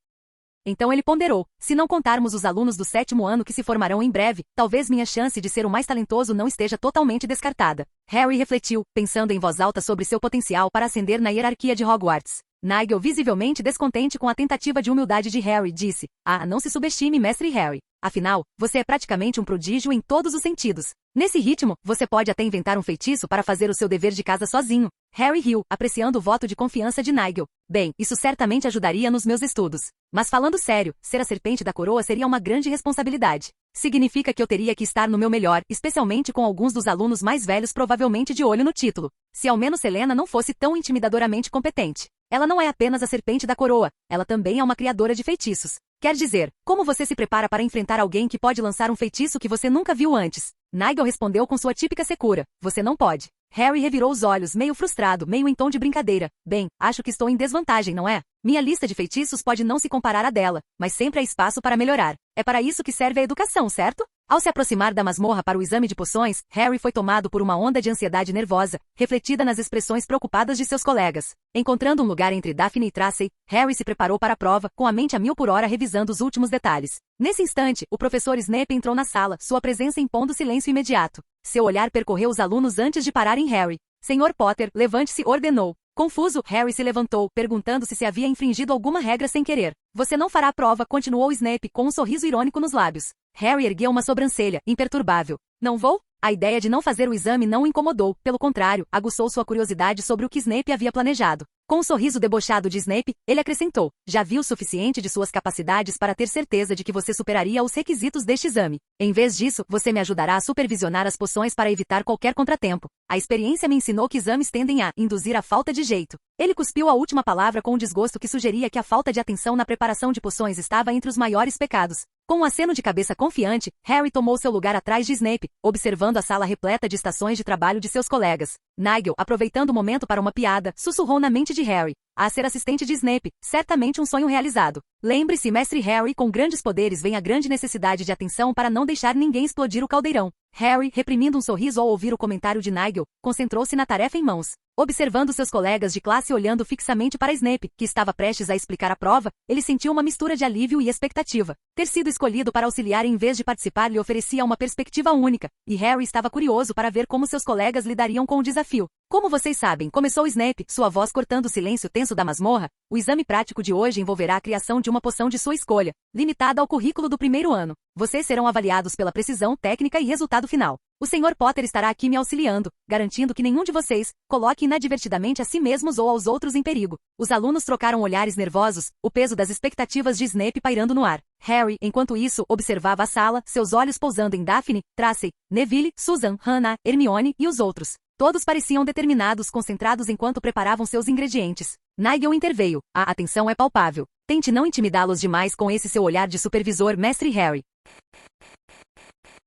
Então ele ponderou, se não contarmos os alunos do 7º ano que se formarão em breve, talvez minha chance de ser o mais talentoso não esteja totalmente descartada. Harry refletiu, pensando em voz alta sobre seu potencial para ascender na hierarquia de Hogwarts. Nigel, visivelmente descontente com a tentativa de humildade de Harry, disse, não se subestime, mestre Harry. Afinal, você é praticamente um prodígio em todos os sentidos. Nesse ritmo, você pode até inventar um feitiço para fazer o seu dever de casa sozinho. Harry riu, apreciando o voto de confiança de Nigel. Bem, isso certamente ajudaria nos meus estudos. Mas falando sério, ser a Serpente da Coroa seria uma grande responsabilidade. Significa que eu teria que estar no meu melhor, especialmente com alguns dos alunos mais velhos provavelmente de olho no título. Se ao menos Selena não fosse tão intimidadoramente competente. Ela não é apenas a Serpente da Coroa, ela também é uma criadora de feitiços. Quer dizer, como você se prepara para enfrentar alguém que pode lançar um feitiço que você nunca viu antes? Nigel respondeu com sua típica secura. Você não pode. Harry revirou os olhos, meio frustrado, meio em tom de brincadeira. Bem, acho que estou em desvantagem, não é? Minha lista de feitiços pode não se comparar à dela, mas sempre há espaço para melhorar. É para isso que serve a educação, certo? Ao se aproximar da masmorra para o exame de poções, Harry foi tomado por uma onda de ansiedade nervosa, refletida nas expressões preocupadas de seus colegas. Encontrando um lugar entre Daphne e Tracy, Harry se preparou para a prova, com a mente a 1000 por hora revisando os últimos detalhes. Nesse instante, o professor Snape entrou na sala, sua presença impondo silêncio imediato. Seu olhar percorreu os alunos antes de parar em Harry. Senhor Potter, levante-se, ordenou. Confuso, Harry se levantou, perguntando-se se havia infringido alguma regra sem querer. Você não fará a prova, continuou Snape com um sorriso irônico nos lábios. Harry ergueu uma sobrancelha, imperturbável. Não vou? A ideia de não fazer o exame não o incomodou, pelo contrário, aguçou sua curiosidade sobre o que Snape havia planejado. Com um sorriso debochado de Snape, ele acrescentou, já vi o suficiente de suas capacidades para ter certeza de que você superaria os requisitos deste exame. Em vez disso, você me ajudará a supervisionar as poções para evitar qualquer contratempo. A experiência me ensinou que exames tendem a induzir a falta de jeito. Ele cuspiu a última palavra com um desgosto que sugeria que a falta de atenção na preparação de poções estava entre os maiores pecados. Com um aceno de cabeça confiante, Harry tomou seu lugar atrás de Snape, observando a sala repleta de estações de trabalho de seus colegas. Nigel, aproveitando o momento para uma piada, sussurrou na mente de Harry. A ser assistente de Snape, certamente um sonho realizado. Lembre-se, mestre Harry, com grandes poderes vem a grande necessidade de atenção para não deixar ninguém explodir o caldeirão. Harry, reprimindo um sorriso ao ouvir o comentário de Nigel, concentrou-se na tarefa em mãos. Observando seus colegas de classe olhando fixamente para Snape, que estava prestes a explicar a prova, ele sentiu uma mistura de alívio e expectativa. Ter sido escolhido para auxiliar em vez de participar lhe oferecia uma perspectiva única, e Harry estava curioso para ver como seus colegas lidariam com o desafio. Como vocês sabem, começou Snape, sua voz cortando o silêncio tenso da masmorra, o exame prático de hoje envolverá a criação de uma poção de sua escolha, limitada ao currículo do primeiro ano. Vocês serão avaliados pela precisão técnica e resultado final. O Sr. Potter estará aqui me auxiliando, garantindo que nenhum de vocês coloque inadvertidamente a si mesmos ou aos outros em perigo. Os alunos trocaram olhares nervosos, o peso das expectativas de Snape pairando no ar. Harry, enquanto isso, observava a sala, seus olhos pousando em Daphne, Tracy, Neville, Susan, Hannah, Hermione e os outros. Todos pareciam determinados, concentrados enquanto preparavam seus ingredientes. Nigel interveio. A atenção é palpável. Tente não intimidá-los demais com esse seu olhar de supervisor, Mestre Harry.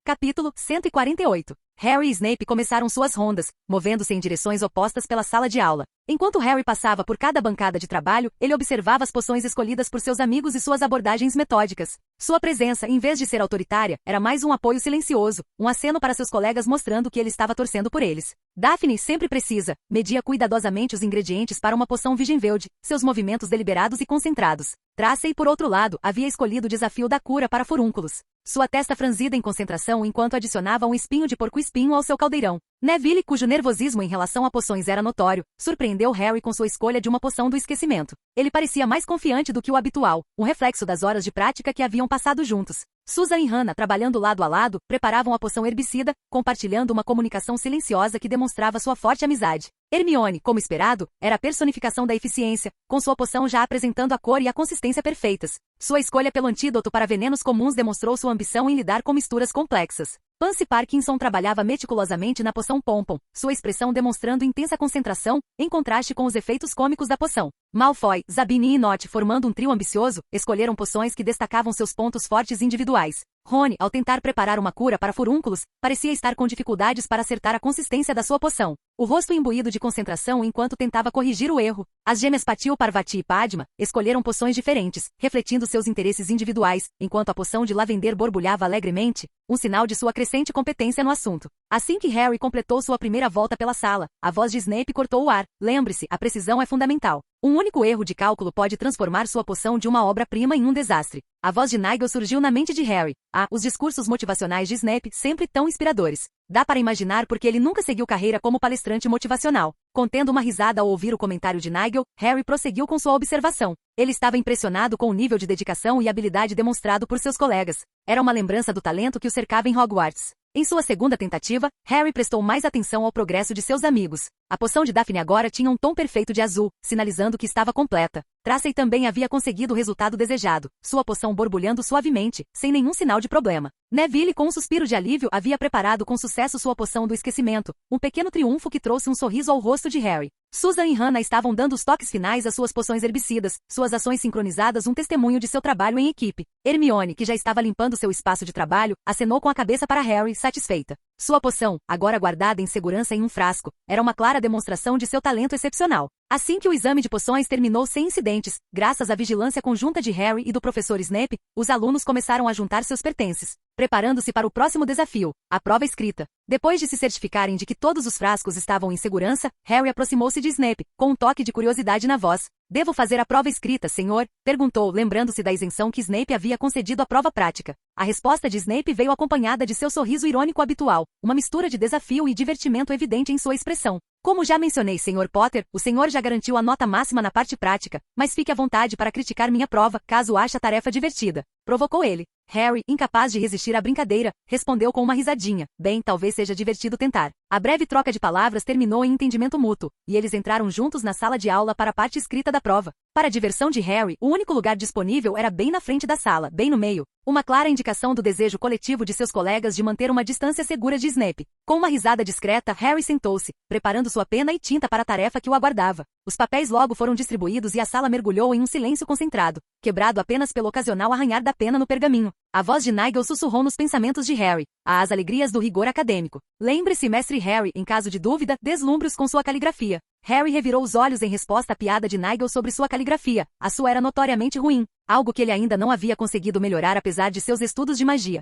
Capítulo 148. Harry e Snape começaram suas rondas, movendo-se em direções opostas pela sala de aula. Enquanto Harry passava por cada bancada de trabalho, ele observava as poções escolhidas por seus amigos e suas abordagens metódicas. Sua presença, em vez de ser autoritária, era mais um apoio silencioso, um aceno para seus colegas mostrando que ele estava torcendo por eles. Daphne, sempre precisa, media cuidadosamente os ingredientes para uma poção Vigenveld, seus movimentos deliberados e concentrados. Tracy, por outro lado, havia escolhido o desafio da cura para furúnculos. Sua testa franzida em concentração enquanto adicionava um espinho de porco-espinho ao seu caldeirão. Neville, cujo nervosismo em relação a poções era notório, surpreendeu Harry com sua escolha de uma poção do esquecimento. Ele parecia mais confiante do que o habitual, um reflexo das horas de prática que haviam passado juntos. Susan e Hannah, trabalhando lado a lado, preparavam a poção herbicida, compartilhando uma comunicação silenciosa que demonstrava sua forte amizade. Hermione, como esperado, era a personificação da eficiência, com sua poção já apresentando a cor e a consistência perfeitas. Sua escolha pelo antídoto para venenos comuns demonstrou sua ambição em lidar com misturas complexas. Pansy Parkinson trabalhava meticulosamente na poção Pompom, sua expressão demonstrando intensa concentração, em contraste com os efeitos cômicos da poção. Malfoy, Zabini e Nott, formando um trio ambicioso, escolheram poções que destacavam seus pontos fortes individuais. Rony, ao tentar preparar uma cura para furúnculos, parecia estar com dificuldades para acertar a consistência da sua poção. O rosto imbuído de concentração enquanto tentava corrigir o erro. As gêmeas Patil, Parvati e Padma escolheram poções diferentes, refletindo seus interesses individuais, enquanto a poção de Lavender borbulhava alegremente, um sinal de sua crescente competência no assunto. Assim que Harry completou sua primeira volta pela sala, a voz de Snape cortou o ar. Lembre-se, a precisão é fundamental. Um único erro de cálculo pode transformar sua poção de uma obra-prima em um desastre. A voz de Nigel surgiu na mente de Harry. Os discursos motivacionais de Snape sempre tão inspiradores. Dá para imaginar porque ele nunca seguiu carreira como palestrante motivacional. Contendo uma risada ao ouvir o comentário de Nigel, Harry prosseguiu com sua observação. Ele estava impressionado com o nível de dedicação e habilidade demonstrado por seus colegas. Era uma lembrança do talento que o cercava em Hogwarts. Em sua segunda tentativa, Harry prestou mais atenção ao progresso de seus amigos. A poção de Daphne agora tinha um tom perfeito de azul, sinalizando que estava completa. Tracy também havia conseguido o resultado desejado, sua poção borbulhando suavemente, sem nenhum sinal de problema. Neville, com um suspiro de alívio, havia preparado com sucesso sua poção do esquecimento, um pequeno triunfo que trouxe um sorriso ao rosto de Harry. Susan e Hannah estavam dando os toques finais às suas poções herbicidas, suas ações sincronizadas um testemunho de seu trabalho em equipe. Hermione, que já estava limpando seu espaço de trabalho, acenou com a cabeça para Harry, satisfeita. Sua poção, agora guardada em segurança em um frasco, era uma clara demonstração de seu talento excepcional. Assim que o exame de poções terminou sem incidentes, graças à vigilância conjunta de Harry e do professor Snape, os alunos começaram a juntar seus pertences, preparando-se para o próximo desafio, a prova escrita. Depois de se certificarem de que todos os frascos estavam em segurança, Harry aproximou-se de Snape, com um toque de curiosidade na voz. "Devo fazer a prova escrita, senhor?" perguntou, lembrando-se da isenção que Snape havia concedido à prova prática. A resposta de Snape veio acompanhada de seu sorriso irônico habitual, uma mistura de desafio e divertimento evidente em sua expressão. "Como já mencionei, Sr. Potter, o senhor já garantiu a nota máxima na parte prática, mas fique à vontade para criticar minha prova, caso ache a tarefa divertida", provocou ele. Harry, incapaz de resistir à brincadeira, respondeu com uma risadinha. "Bem, talvez seja divertido tentar." A breve troca de palavras terminou em entendimento mútuo, e eles entraram juntos na sala de aula para a parte escrita da prova. Para a diversão de Harry, o único lugar disponível era bem na frente da sala, bem no meio. Uma clara indicação do desejo coletivo de seus colegas de manter uma distância segura de Snape. Com uma risada discreta, Harry sentou-se, preparando sua pena e tinta para a tarefa que o aguardava. Os papéis logo foram distribuídos e a sala mergulhou em um silêncio concentrado, quebrado apenas pelo ocasional arranhar da pena no pergaminho. A voz de Nigel sussurrou nos pensamentos de Harry. As alegrias do rigor acadêmico. "Lembre-se, mestre Harry, em caso de dúvida, deslumbre-os com sua caligrafia." Harry revirou os olhos em resposta à piada de Nigel sobre sua caligrafia. A sua era notoriamente ruim, algo que ele ainda não havia conseguido melhorar apesar de seus estudos de magia.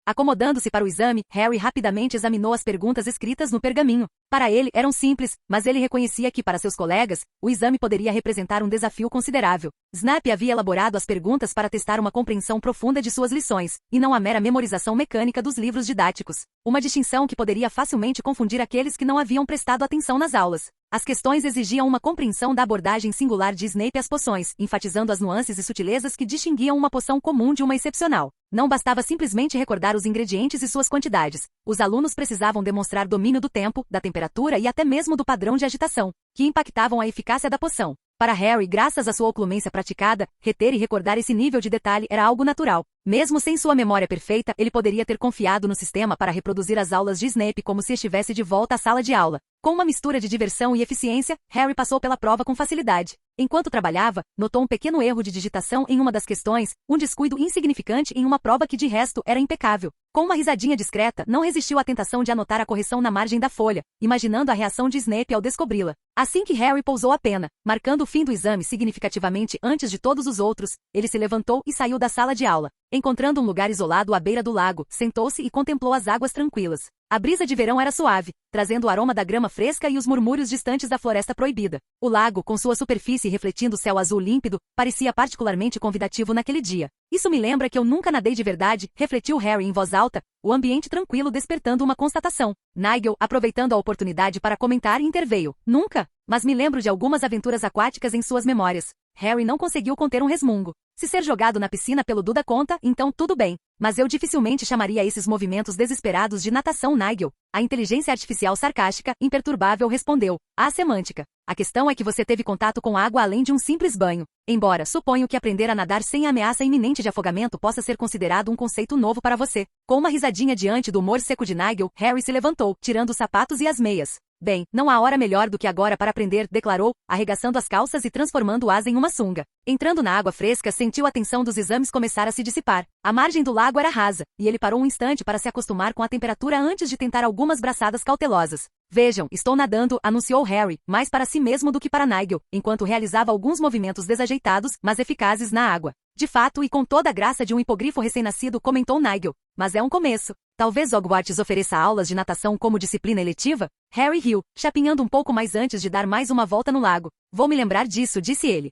Acomodando-se para o exame, Harry rapidamente examinou as perguntas escritas no pergaminho. Para ele, eram simples, mas ele reconhecia que, para seus colegas, o exame poderia representar um desafio considerável. Snape havia elaborado as perguntas para testar uma compreensão profunda de suas lições, e não a mera memorização mecânica dos livros didáticos. Uma distinção que poderia facilmente confundir aqueles que não haviam prestado atenção nas aulas. As questões exigiam uma compreensão da abordagem singular de Snape às poções, enfatizando as nuances e sutilezas que distinguiam uma poção comum de uma excepcional. Não bastava simplesmente recordar os ingredientes e suas quantidades. Os alunos precisavam demonstrar domínio do tempo, da temperatura e até mesmo do padrão de agitação, que impactavam a eficácia da poção. Para Harry, graças à sua oclumência praticada, reter e recordar esse nível de detalhe era algo natural. Mesmo sem sua memória perfeita, ele poderia ter confiado no sistema para reproduzir as aulas de Snape como se estivesse de volta à sala de aula. Com uma mistura de diversão e eficiência, Harry passou pela prova com facilidade. Enquanto trabalhava, notou um pequeno erro de digitação em uma das questões, um descuido insignificante em uma prova que de resto era impecável. Com uma risadinha discreta, não resistiu à tentação de anotar a correção na margem da folha, imaginando a reação de Snape ao descobri-la. Assim que Harry pousou a pena, marcando o fim do exame significativamente antes de todos os outros, ele se levantou e saiu da sala de aula. Encontrando um lugar isolado à beira do lago, sentou-se e contemplou as águas tranquilas. A brisa de verão era suave, trazendo o aroma da grama fresca e os murmúrios distantes da floresta proibida. O lago, com sua superfície refletindo o céu azul límpido, parecia particularmente convidativo naquele dia. Isso me lembra que eu nunca nadei de verdade, refletiu Harry em voz alta, o ambiente tranquilo despertando uma constatação. Nigel, aproveitando a oportunidade para comentar, interveio. Nunca? Mas me lembro de algumas aventuras aquáticas em suas memórias. Harry não conseguiu conter um resmungo. Se ser jogado na piscina pelo Duda conta, então tudo bem. Mas eu dificilmente chamaria esses movimentos desesperados de natação, Nigel. A inteligência artificial sarcástica, imperturbável, respondeu. A semântica. A questão é que você teve contato com água além de um simples banho. Embora, suponho que aprender a nadar sem ameaça iminente de afogamento possa ser considerado um conceito novo para você. Com uma risadinha diante do humor seco de Nigel, Harry se levantou, tirando os sapatos e as meias. Bem, não há hora melhor do que agora para aprender, declarou, arregaçando as calças e transformando o asa em uma sunga. Entrando na água fresca, sentiu a tensão dos exames começar a se dissipar. A margem do lago era rasa, e ele parou um instante para se acostumar com a temperatura antes de tentar algumas braçadas cautelosas. Vejam, estou nadando, anunciou Harry, mais para si mesmo do que para Nigel, enquanto realizava alguns movimentos desajeitados, mas eficazes na água. De fato, e com toda a graça de um hipogrifo recém-nascido, comentou Nigel. Mas é um começo. Talvez Hogwarts ofereça aulas de natação como disciplina eletiva? Harry riu, chapinhando um pouco mais antes de dar mais uma volta no lago. Vou me lembrar disso, disse ele.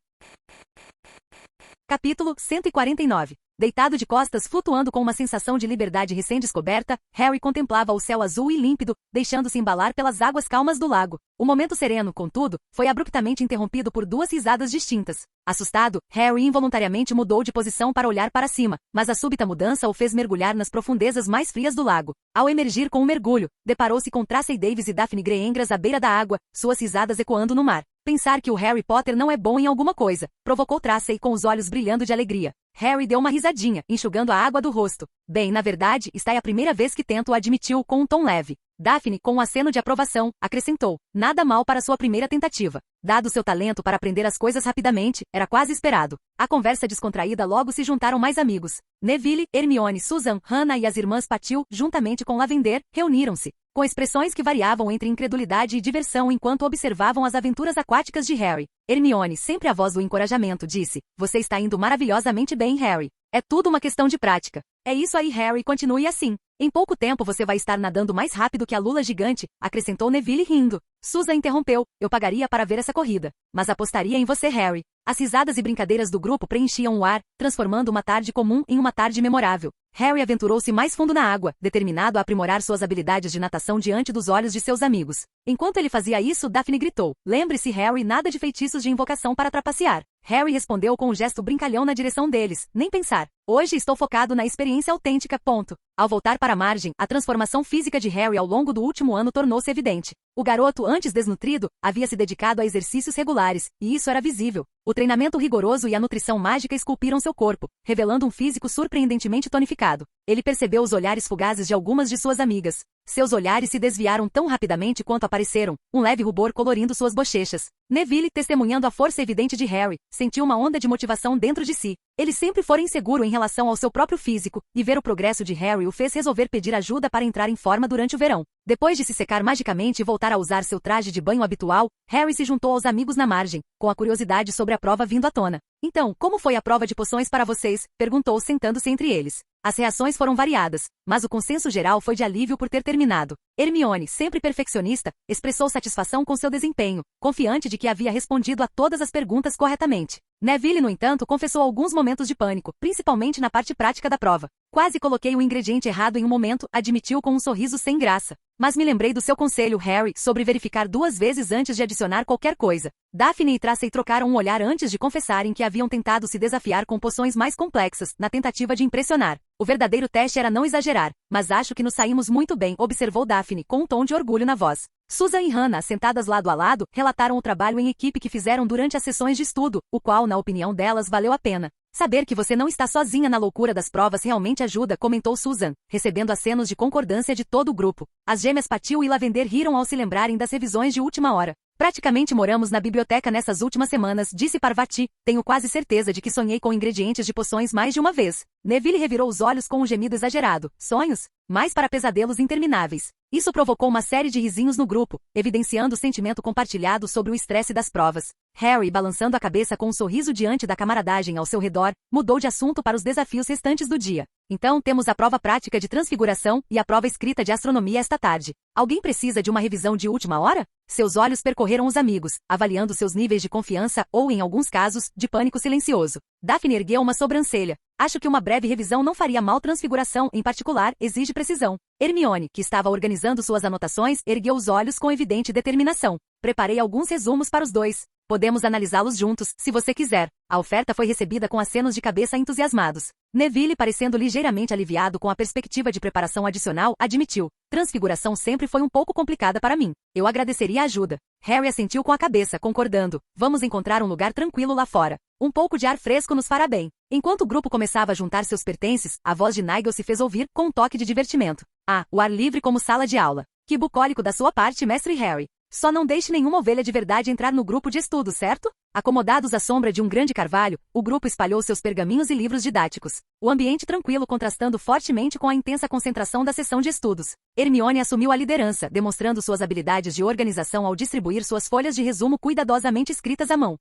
Capítulo 149. Deitado de costas flutuando com uma sensação de liberdade recém-descoberta, Harry contemplava o céu azul e límpido, deixando-se embalar pelas águas calmas do lago. O momento sereno, contudo, foi abruptamente interrompido por duas risadas distintas. Assustado, Harry involuntariamente mudou de posição para olhar para cima, mas a súbita mudança o fez mergulhar nas profundezas mais frias do lago. Ao emergir com um mergulho, deparou-se com Tracey Davis e Daphne Greengrass à beira da água, suas risadas ecoando no mar. Pensar que o Harry Potter não é bom em alguma coisa, provocou Tracey com os olhos brilhando de alegria. Harry deu uma risadinha, enxugando a água do rosto. Bem, na verdade, está é a primeira vez que tento, admitiu com um tom leve. Daphne, com um aceno de aprovação, acrescentou. Nada mal para sua primeira tentativa. Dado seu talento para aprender as coisas rapidamente, era quase esperado. À conversa descontraída logo se juntaram mais amigos. Neville, Hermione, Susan, Hannah e as irmãs Patil, juntamente com Lavender, reuniram-se. Com expressões que variavam entre incredulidade e diversão enquanto observavam as aventuras aquáticas de Harry. Hermione, sempre a voz do encorajamento, disse. Você está indo maravilhosamente bem, Harry. É tudo uma questão de prática. É isso aí, Harry, continue assim. Em pouco tempo você vai estar nadando mais rápido que a lula gigante, acrescentou Neville rindo. Susan interrompeu. Eu pagaria para ver essa corrida. Mas apostaria em você, Harry. As risadas e brincadeiras do grupo preenchiam o ar, transformando uma tarde comum em uma tarde memorável. Harry aventurou-se mais fundo na água, determinado a aprimorar suas habilidades de natação diante dos olhos de seus amigos. Enquanto ele fazia isso, Daphne gritou. Lembre-se, Harry, nada de feitiços de invocação para trapacear. Harry respondeu com um gesto brincalhão na direção deles. Nem pensar. Hoje estou focado na experiência autêntica, ponto. Ao voltar para a margem, a transformação física de Harry ao longo do último ano tornou-se evidente. O garoto, antes desnutrido, havia se dedicado a exercícios regulares, e isso era visível. O treinamento rigoroso e a nutrição mágica esculpiram seu corpo, revelando um físico surpreendentemente tonificado. Ele percebeu os olhares fugazes de algumas de suas amigas. Seus olhares se desviaram tão rapidamente quanto apareceram, um leve rubor colorindo suas bochechas. Neville, testemunhando a força evidente de Harry, sentiu uma onda de motivação dentro de si. Ele sempre fora inseguro em relação ao seu próprio físico, e ver o progresso de Harry o fez resolver pedir ajuda para entrar em forma durante o verão. Depois de se secar magicamente e voltar a usar seu traje de banho habitual, Harry se juntou aos amigos na margem, com a curiosidade sobre a prova vindo à tona. Então, como foi a prova de poções para vocês? Perguntou sentando-se entre eles. As reações foram variadas, mas o consenso geral foi de alívio por ter terminado. Hermione, sempre perfeccionista, expressou satisfação com seu desempenho, confiante de que havia respondido a todas as perguntas corretamente. Neville, no entanto, confessou alguns momentos de pânico, principalmente na parte prática da prova. Quase coloquei o ingrediente errado em um momento, admitiu com um sorriso sem graça. Mas me lembrei do seu conselho, Harry, sobre verificar 2 vezes antes de adicionar qualquer coisa. Daphne e Tracy trocaram um olhar antes de confessarem que haviam tentado se desafiar com poções mais complexas, na tentativa de impressionar. O verdadeiro teste era não exagerar, mas acho que nos saímos muito bem, observou Daphne, com um tom de orgulho na voz. Susan e Hannah, sentadas lado a lado, relataram o trabalho em equipe que fizeram durante as sessões de estudo, o qual, na opinião delas, valeu a pena. Saber que você não está sozinha na loucura das provas realmente ajuda, comentou Susan, recebendo acenos de concordância de todo o grupo. As gêmeas Patil e Lavender riram ao se lembrarem das revisões de última hora. Praticamente moramos na biblioteca nessas últimas semanas, disse Parvati. Tenho quase certeza de que sonhei com ingredientes de poções mais de uma vez. Neville revirou os olhos com um gemido exagerado. Sonhos? Mais para pesadelos intermináveis. Isso provocou uma série de risinhos no grupo, evidenciando o sentimento compartilhado sobre o estresse das provas. Harry, balançando a cabeça com um sorriso diante da camaradagem ao seu redor, mudou de assunto para os desafios restantes do dia. Então temos a prova prática de transfiguração e a prova escrita de astronomia esta tarde. Alguém precisa de uma revisão de última hora? Seus olhos percorreram os amigos, avaliando seus níveis de confiança ou, em alguns casos, de pânico silencioso. Daphne ergueu uma sobrancelha. Acho que uma breve revisão não faria mal. Transfiguração, em particular, exige precisão. Hermione, que estava organizando suas anotações, ergueu os olhos com evidente determinação. Preparei alguns resumos para os dois. Podemos analisá-los juntos, se você quiser. A oferta foi recebida com acenos de cabeça entusiasmados. Neville, parecendo ligeiramente aliviado com a perspectiva de preparação adicional, admitiu. Transfiguração sempre foi um pouco complicada para mim. Eu agradeceria a ajuda. Harry assentiu com a cabeça, concordando. Vamos encontrar um lugar tranquilo lá fora. Um pouco de ar fresco nos fará bem. Enquanto o grupo começava a juntar seus pertences, a voz de Nigel se fez ouvir, com um toque de divertimento. Ah, o ar livre como sala de aula. Que bucólico da sua parte, mestre Harry. Só não deixe nenhuma ovelha de verdade entrar no grupo de estudo, certo? Acomodados à sombra de um grande carvalho, o grupo espalhou seus pergaminhos e livros didáticos. O ambiente tranquilo contrastando fortemente com a intensa concentração da sessão de estudos. Hermione assumiu a liderança, demonstrando suas habilidades de organização ao distribuir suas folhas de resumo cuidadosamente escritas à mão.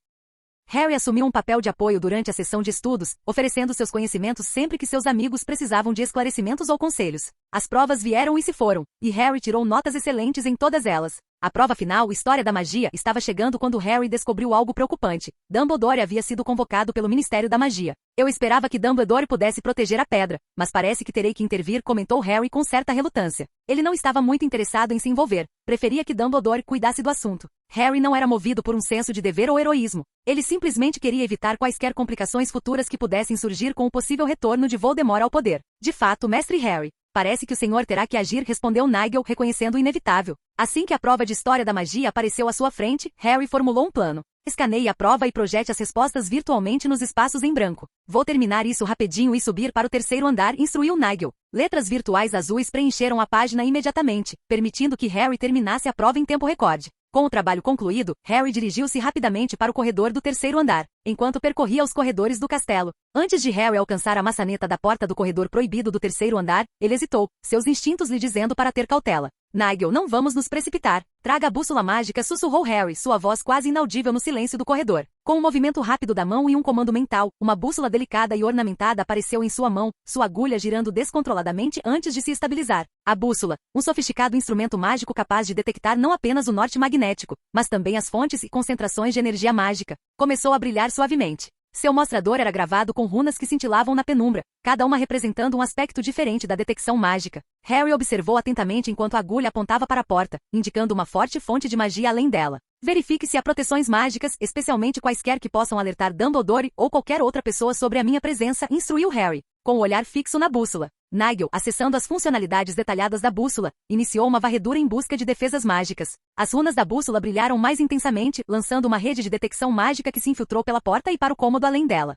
Harry assumiu um papel de apoio durante a sessão de estudos, oferecendo seus conhecimentos sempre que seus amigos precisavam de esclarecimentos ou conselhos. As provas vieram e se foram, e Harry tirou notas excelentes em todas elas. A prova final, História da Magia, estava chegando quando Harry descobriu algo preocupante. Dumbledore havia sido convocado pelo Ministério da Magia. Eu esperava que Dumbledore pudesse proteger a pedra, mas parece que terei que intervir, comentou Harry com certa relutância. Ele não estava muito interessado em se envolver. Preferia que Dumbledore cuidasse do assunto. Harry não era movido por um senso de dever ou heroísmo. Ele simplesmente queria evitar quaisquer complicações futuras que pudessem surgir com o possível retorno de Voldemort ao poder. De fato, mestre Harry. Parece que o senhor terá que agir, respondeu Nigel, reconhecendo o inevitável. Assim que a prova de História da Magia apareceu à sua frente, Harry formulou um plano. Escaneie a prova e projete as respostas virtualmente nos espaços em branco. Vou terminar isso rapidinho e subir para o 3º andar, instruiu Nigel. Letras virtuais azuis preencheram a página imediatamente, permitindo que Harry terminasse a prova em tempo recorde. Com o trabalho concluído, Harry dirigiu-se rapidamente para o corredor do 3º andar, enquanto percorria os corredores do castelo. Antes de Harry alcançar a maçaneta da porta do corredor proibido do 3º andar, ele hesitou, seus instintos lhe dizendo para ter cautela. Nigel, não vamos nos precipitar. Traga a bússola mágica, sussurrou Harry, sua voz quase inaudível no silêncio do corredor. Com um movimento rápido da mão e um comando mental, uma bússola delicada e ornamentada apareceu em sua mão, sua agulha girando descontroladamente antes de se estabilizar. A bússola, um sofisticado instrumento mágico capaz de detectar não apenas o norte magnético, mas também as fontes e concentrações de energia mágica, começou a brilhar suavemente. Seu mostrador era gravado com runas que cintilavam na penumbra, cada uma representando um aspecto diferente da detecção mágica. Harry observou atentamente enquanto a agulha apontava para a porta, indicando uma forte fonte de magia além dela. Verifique se há proteções mágicas, especialmente quaisquer que possam alertar Dumbledore ou qualquer outra pessoa sobre a minha presença, instruiu Harry, com o olhar fixo na bússola. Nigel, acessando as funcionalidades detalhadas da bússola, iniciou uma varredura em busca de defesas mágicas. As runas da bússola brilharam mais intensamente, lançando uma rede de detecção mágica que se infiltrou pela porta e para o cômodo além dela.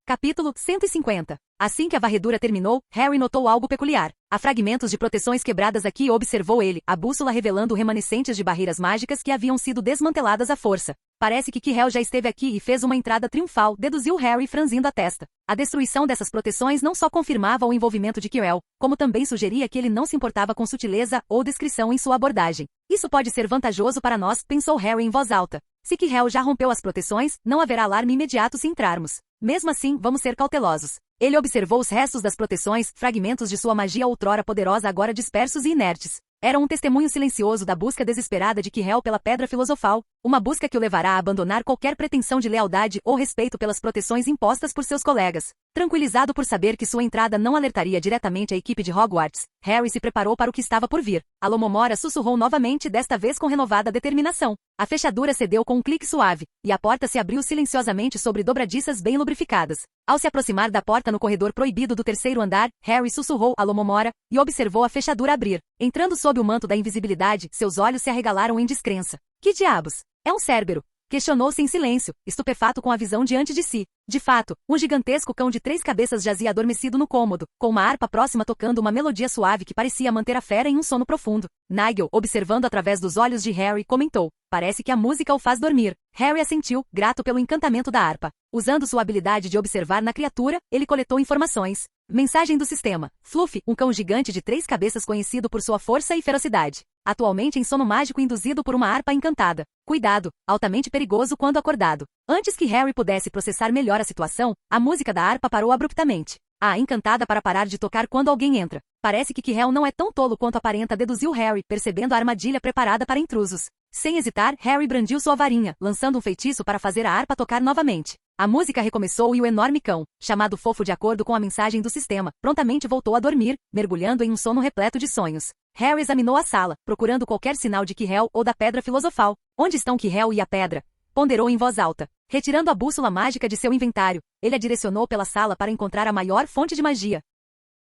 Capítulo 150. Assim que a varredura terminou, Harry notou algo peculiar. Há fragmentos de proteções quebradas aqui, observou ele, a bússola revelando remanescentes de barreiras mágicas que haviam sido desmanteladas à força. Parece que Quirrell já esteve aqui e fez uma entrada triunfal, deduziu Harry franzindo a testa. A destruição dessas proteções não só confirmava o envolvimento de Quirrell, como também sugeria que ele não se importava com sutileza ou descrição em sua abordagem. Isso pode ser vantajoso para nós, pensou Harry em voz alta. Se Quirrell já rompeu as proteções, não haverá alarme imediato se entrarmos. Mesmo assim, vamos ser cautelosos. Ele observou os restos das proteções, fragmentos de sua magia outrora poderosa agora dispersos e inertes. Era um testemunho silencioso da busca desesperada de Quirrell pela Pedra Filosofal, uma busca que o levará a abandonar qualquer pretensão de lealdade ou respeito pelas proteções impostas por seus colegas. Tranquilizado por saber que sua entrada não alertaria diretamente a equipe de Hogwarts, Harry se preparou para o que estava por vir. A Lomomora sussurrou novamente, desta vez com renovada determinação. A fechadura cedeu com um clique suave, e a porta se abriu silenciosamente sobre dobradiças bem lubrificadas. Ao se aproximar da porta no corredor proibido do terceiro andar, Harry sussurrou a Lomomora e observou a fechadura abrir. Entrando sob o manto da invisibilidade, seus olhos se arregalaram em descrença. Que diabos? É um Cérbero? Questionou-se em silêncio, estupefato com a visão diante de si. De fato, um gigantesco cão de 3 cabeças jazia adormecido no cômodo, com uma harpa próxima tocando uma melodia suave que parecia manter a fera em um sono profundo. Nigel, observando através dos olhos de Harry, comentou: parece que a música o faz dormir. Harry assentiu, grato pelo encantamento da harpa. Usando sua habilidade de observar na criatura, ele coletou informações. Mensagem do sistema. Fluffy, um cão gigante de 3 cabeças conhecido por sua força e ferocidade. Atualmente em sono mágico induzido por uma harpa encantada. Cuidado, altamente perigoso quando acordado. Antes que Harry pudesse processar melhor a situação, a música da harpa parou abruptamente. Encantada para parar de tocar quando alguém entra. Parece que Quirrell não é tão tolo quanto aparenta, deduziu Harry, percebendo a armadilha preparada para intrusos. Sem hesitar, Harry brandiu sua varinha, lançando um feitiço para fazer a harpa tocar novamente. A música recomeçou e o enorme cão, chamado Fofo de acordo com a mensagem do sistema, prontamente voltou a dormir, mergulhando em um sono repleto de sonhos. Harry examinou a sala, procurando qualquer sinal de Quirrell ou da Pedra Filosofal. Onde estão Quirrell e a pedra? Ponderou em voz alta. Retirando a bússola mágica de seu inventário, ele a direcionou pela sala para encontrar a maior fonte de magia.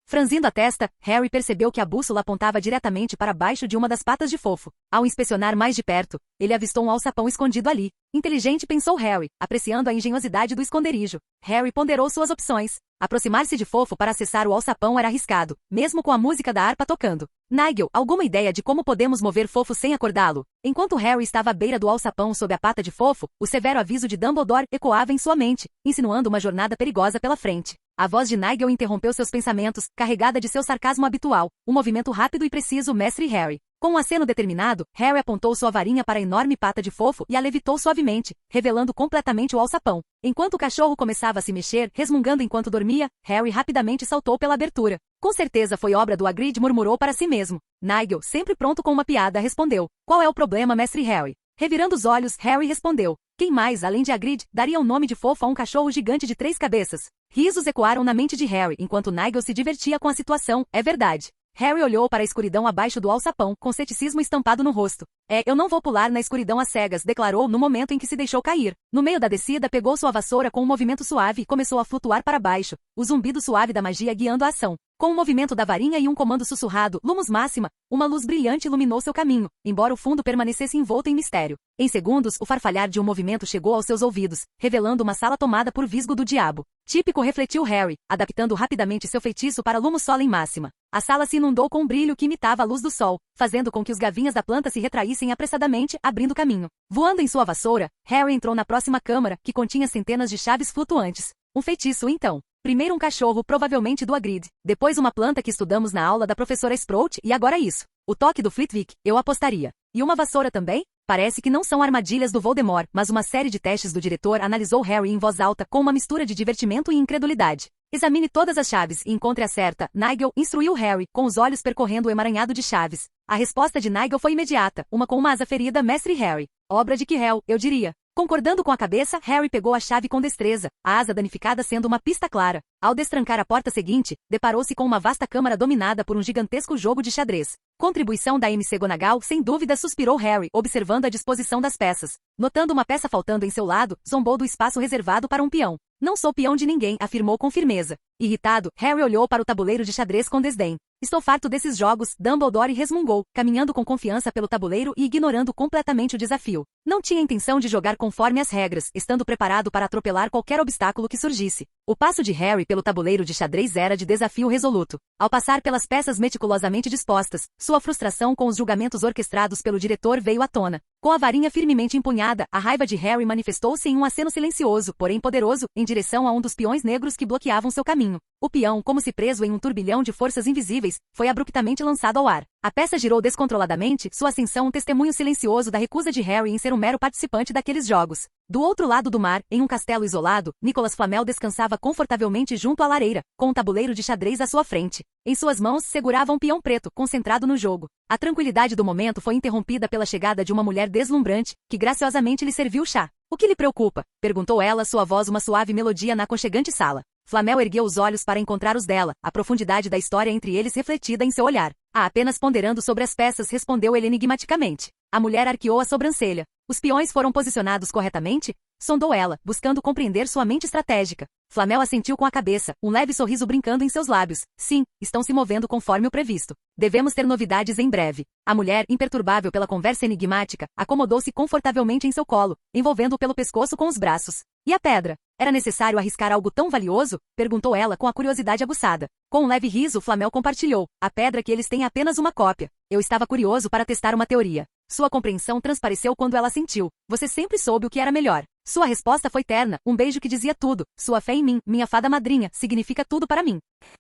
Franzindo a testa, Harry percebeu que a bússola apontava diretamente para baixo de uma das patas de Fofo. Ao inspecionar mais de perto, ele avistou um alçapão escondido ali. Inteligente, pensou Harry, apreciando a engenhosidade do esconderijo. Harry ponderou suas opções. Aproximar-se de Fofo para acessar o alçapão era arriscado, mesmo com a música da harpa tocando. Nigel, alguma ideia de como podemos mover Fofo sem acordá-lo? Enquanto Harry estava à beira do alçapão sob a pata de Fofo, o severo aviso de Dumbledore ecoava em sua mente, insinuando uma jornada perigosa pela frente. A voz de Nigel interrompeu seus pensamentos, carregada de seu sarcasmo habitual, um movimento rápido e preciso, mestre Harry. Com um aceno determinado, Harry apontou sua varinha para a enorme pata de Fofo e a levitou suavemente, revelando completamente o alçapão. Enquanto o cachorro começava a se mexer, resmungando enquanto dormia, Harry rapidamente saltou pela abertura. Com certeza foi obra do Hagrid, murmurou para si mesmo. Nigel, sempre pronto com uma piada, respondeu. Qual é o problema, mestre Harry? Revirando os olhos, Harry respondeu. Quem mais, além de Hagrid, daria o nome de Fofo a um cachorro gigante de 3 cabeças? Risos ecoaram na mente de Harry enquanto Nigel se divertia com a situação, é verdade. Harry olhou para a escuridão abaixo do alçapão, com ceticismo estampado no rosto. Eu não vou pular na escuridão às cegas, declarou no momento em que se deixou cair. No meio da descida, pegou sua vassoura com um movimento suave e começou a flutuar para baixo, o zumbido suave da magia guiando a ação. Com um movimento da varinha e um comando sussurrado, Lumos Máxima, uma luz brilhante iluminou seu caminho, embora o fundo permanecesse envolto em mistério. Em segundos, o farfalhar de um movimento chegou aos seus ouvidos, revelando uma sala tomada por visgo do diabo. Típico, refletiu Harry, adaptando rapidamente seu feitiço para Lumos Solem Máxima. A sala se inundou com um brilho que imitava a luz do sol, fazendo com que os gavinhas da planta se retraíssem apressadamente, abrindo caminho. Voando em sua vassoura, Harry entrou na próxima câmara, que continha centenas de chaves flutuantes. Um feitiço, então. Primeiro um cachorro, provavelmente do Hagrid. Depois uma planta que estudamos na aula da professora Sprout e agora isso. O toque do Flitwick, eu apostaria. E uma vassoura também? Parece que não são armadilhas do Voldemort, mas uma série de testes do diretor, analisou Harry em voz alta com uma mistura de divertimento e incredulidade. Examine todas as chaves e encontre a certa, Nigel, instruiu Harry, com os olhos percorrendo o emaranhado de chaves. A resposta de Nigel foi imediata, uma com uma asa ferida, mestre Harry. Obra de Quirrell, eu diria. Concordando com a cabeça, Harry pegou a chave com destreza, a asa danificada sendo uma pista clara. Ao destrancar a porta seguinte, deparou-se com uma vasta câmara dominada por um gigantesco jogo de xadrez. Contribuição da McGonagall, sem dúvida, suspirou Harry, observando a disposição das peças. Notando uma peça faltando em seu lado, zombou do espaço reservado para um peão. Não sou peão de ninguém, afirmou com firmeza. Irritado, Harry olhou para o tabuleiro de xadrez com desdém. Estou farto desses jogos, Dumbledore resmungou, caminhando com confiança pelo tabuleiro e ignorando completamente o desafio. Não tinha intenção de jogar conforme as regras, estando preparado para atropelar qualquer obstáculo que surgisse. O passo de Harry pelo tabuleiro de xadrez era de desafio resoluto. Ao passar pelas peças meticulosamente dispostas, sua frustração com os julgamentos orquestrados pelo diretor veio à tona. Com a varinha firmemente empunhada, a raiva de Harry manifestou-se em um aceno silencioso, porém poderoso, em direção a um dos peões negros que bloqueavam seu caminho. O peão, como se preso em um turbilhão de forças invisíveis, foi abruptamente lançado ao ar. A peça girou descontroladamente, sua ascensão um testemunho silencioso da recusa de Harry em ser um mero participante daqueles jogos. Do outro lado do mar, em um castelo isolado, Nicolas Flamel descansava confortavelmente junto à lareira, com um tabuleiro de xadrez à sua frente. Em suas mãos segurava um peão preto, concentrado no jogo. A tranquilidade do momento foi interrompida pela chegada de uma mulher deslumbrante, que graciosamente lhe serviu chá. "O que lhe preocupa?" perguntou ela, sua voz uma suave melodia na aconchegante sala. Flamel ergueu os olhos para encontrar os dela, a profundidade da história entre eles refletida em seu olhar. Apenas ponderando sobre as peças, respondeu ele enigmaticamente. A mulher arqueou a sobrancelha. "Os peões foram posicionados corretamente?" sondou ela, buscando compreender sua mente estratégica. Flamel assentiu com a cabeça, um leve sorriso brincando em seus lábios. "Sim, estão se movendo conforme o previsto. Devemos ter novidades em breve." A mulher, imperturbável pela conversa enigmática, acomodou-se confortavelmente em seu colo, envolvendo-o pelo pescoço com os braços. "E a pedra? Era necessário arriscar algo tão valioso?" perguntou ela com a curiosidade aguçada. Com um leve riso, Flamel compartilhou. "A pedra que eles têm é apenas uma cópia. Eu estava curioso para testar uma teoria." Sua compreensão transpareceu quando ela sentiu. "Você sempre soube o que era melhor." Sua resposta foi terna, um beijo que dizia tudo. "Sua fé em mim, minha fada madrinha, significa tudo para mim."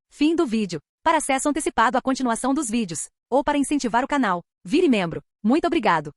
Fim do vídeo. Para acesso antecipado à continuação dos vídeos, ou para incentivar o canal, vire membro. Muito obrigado.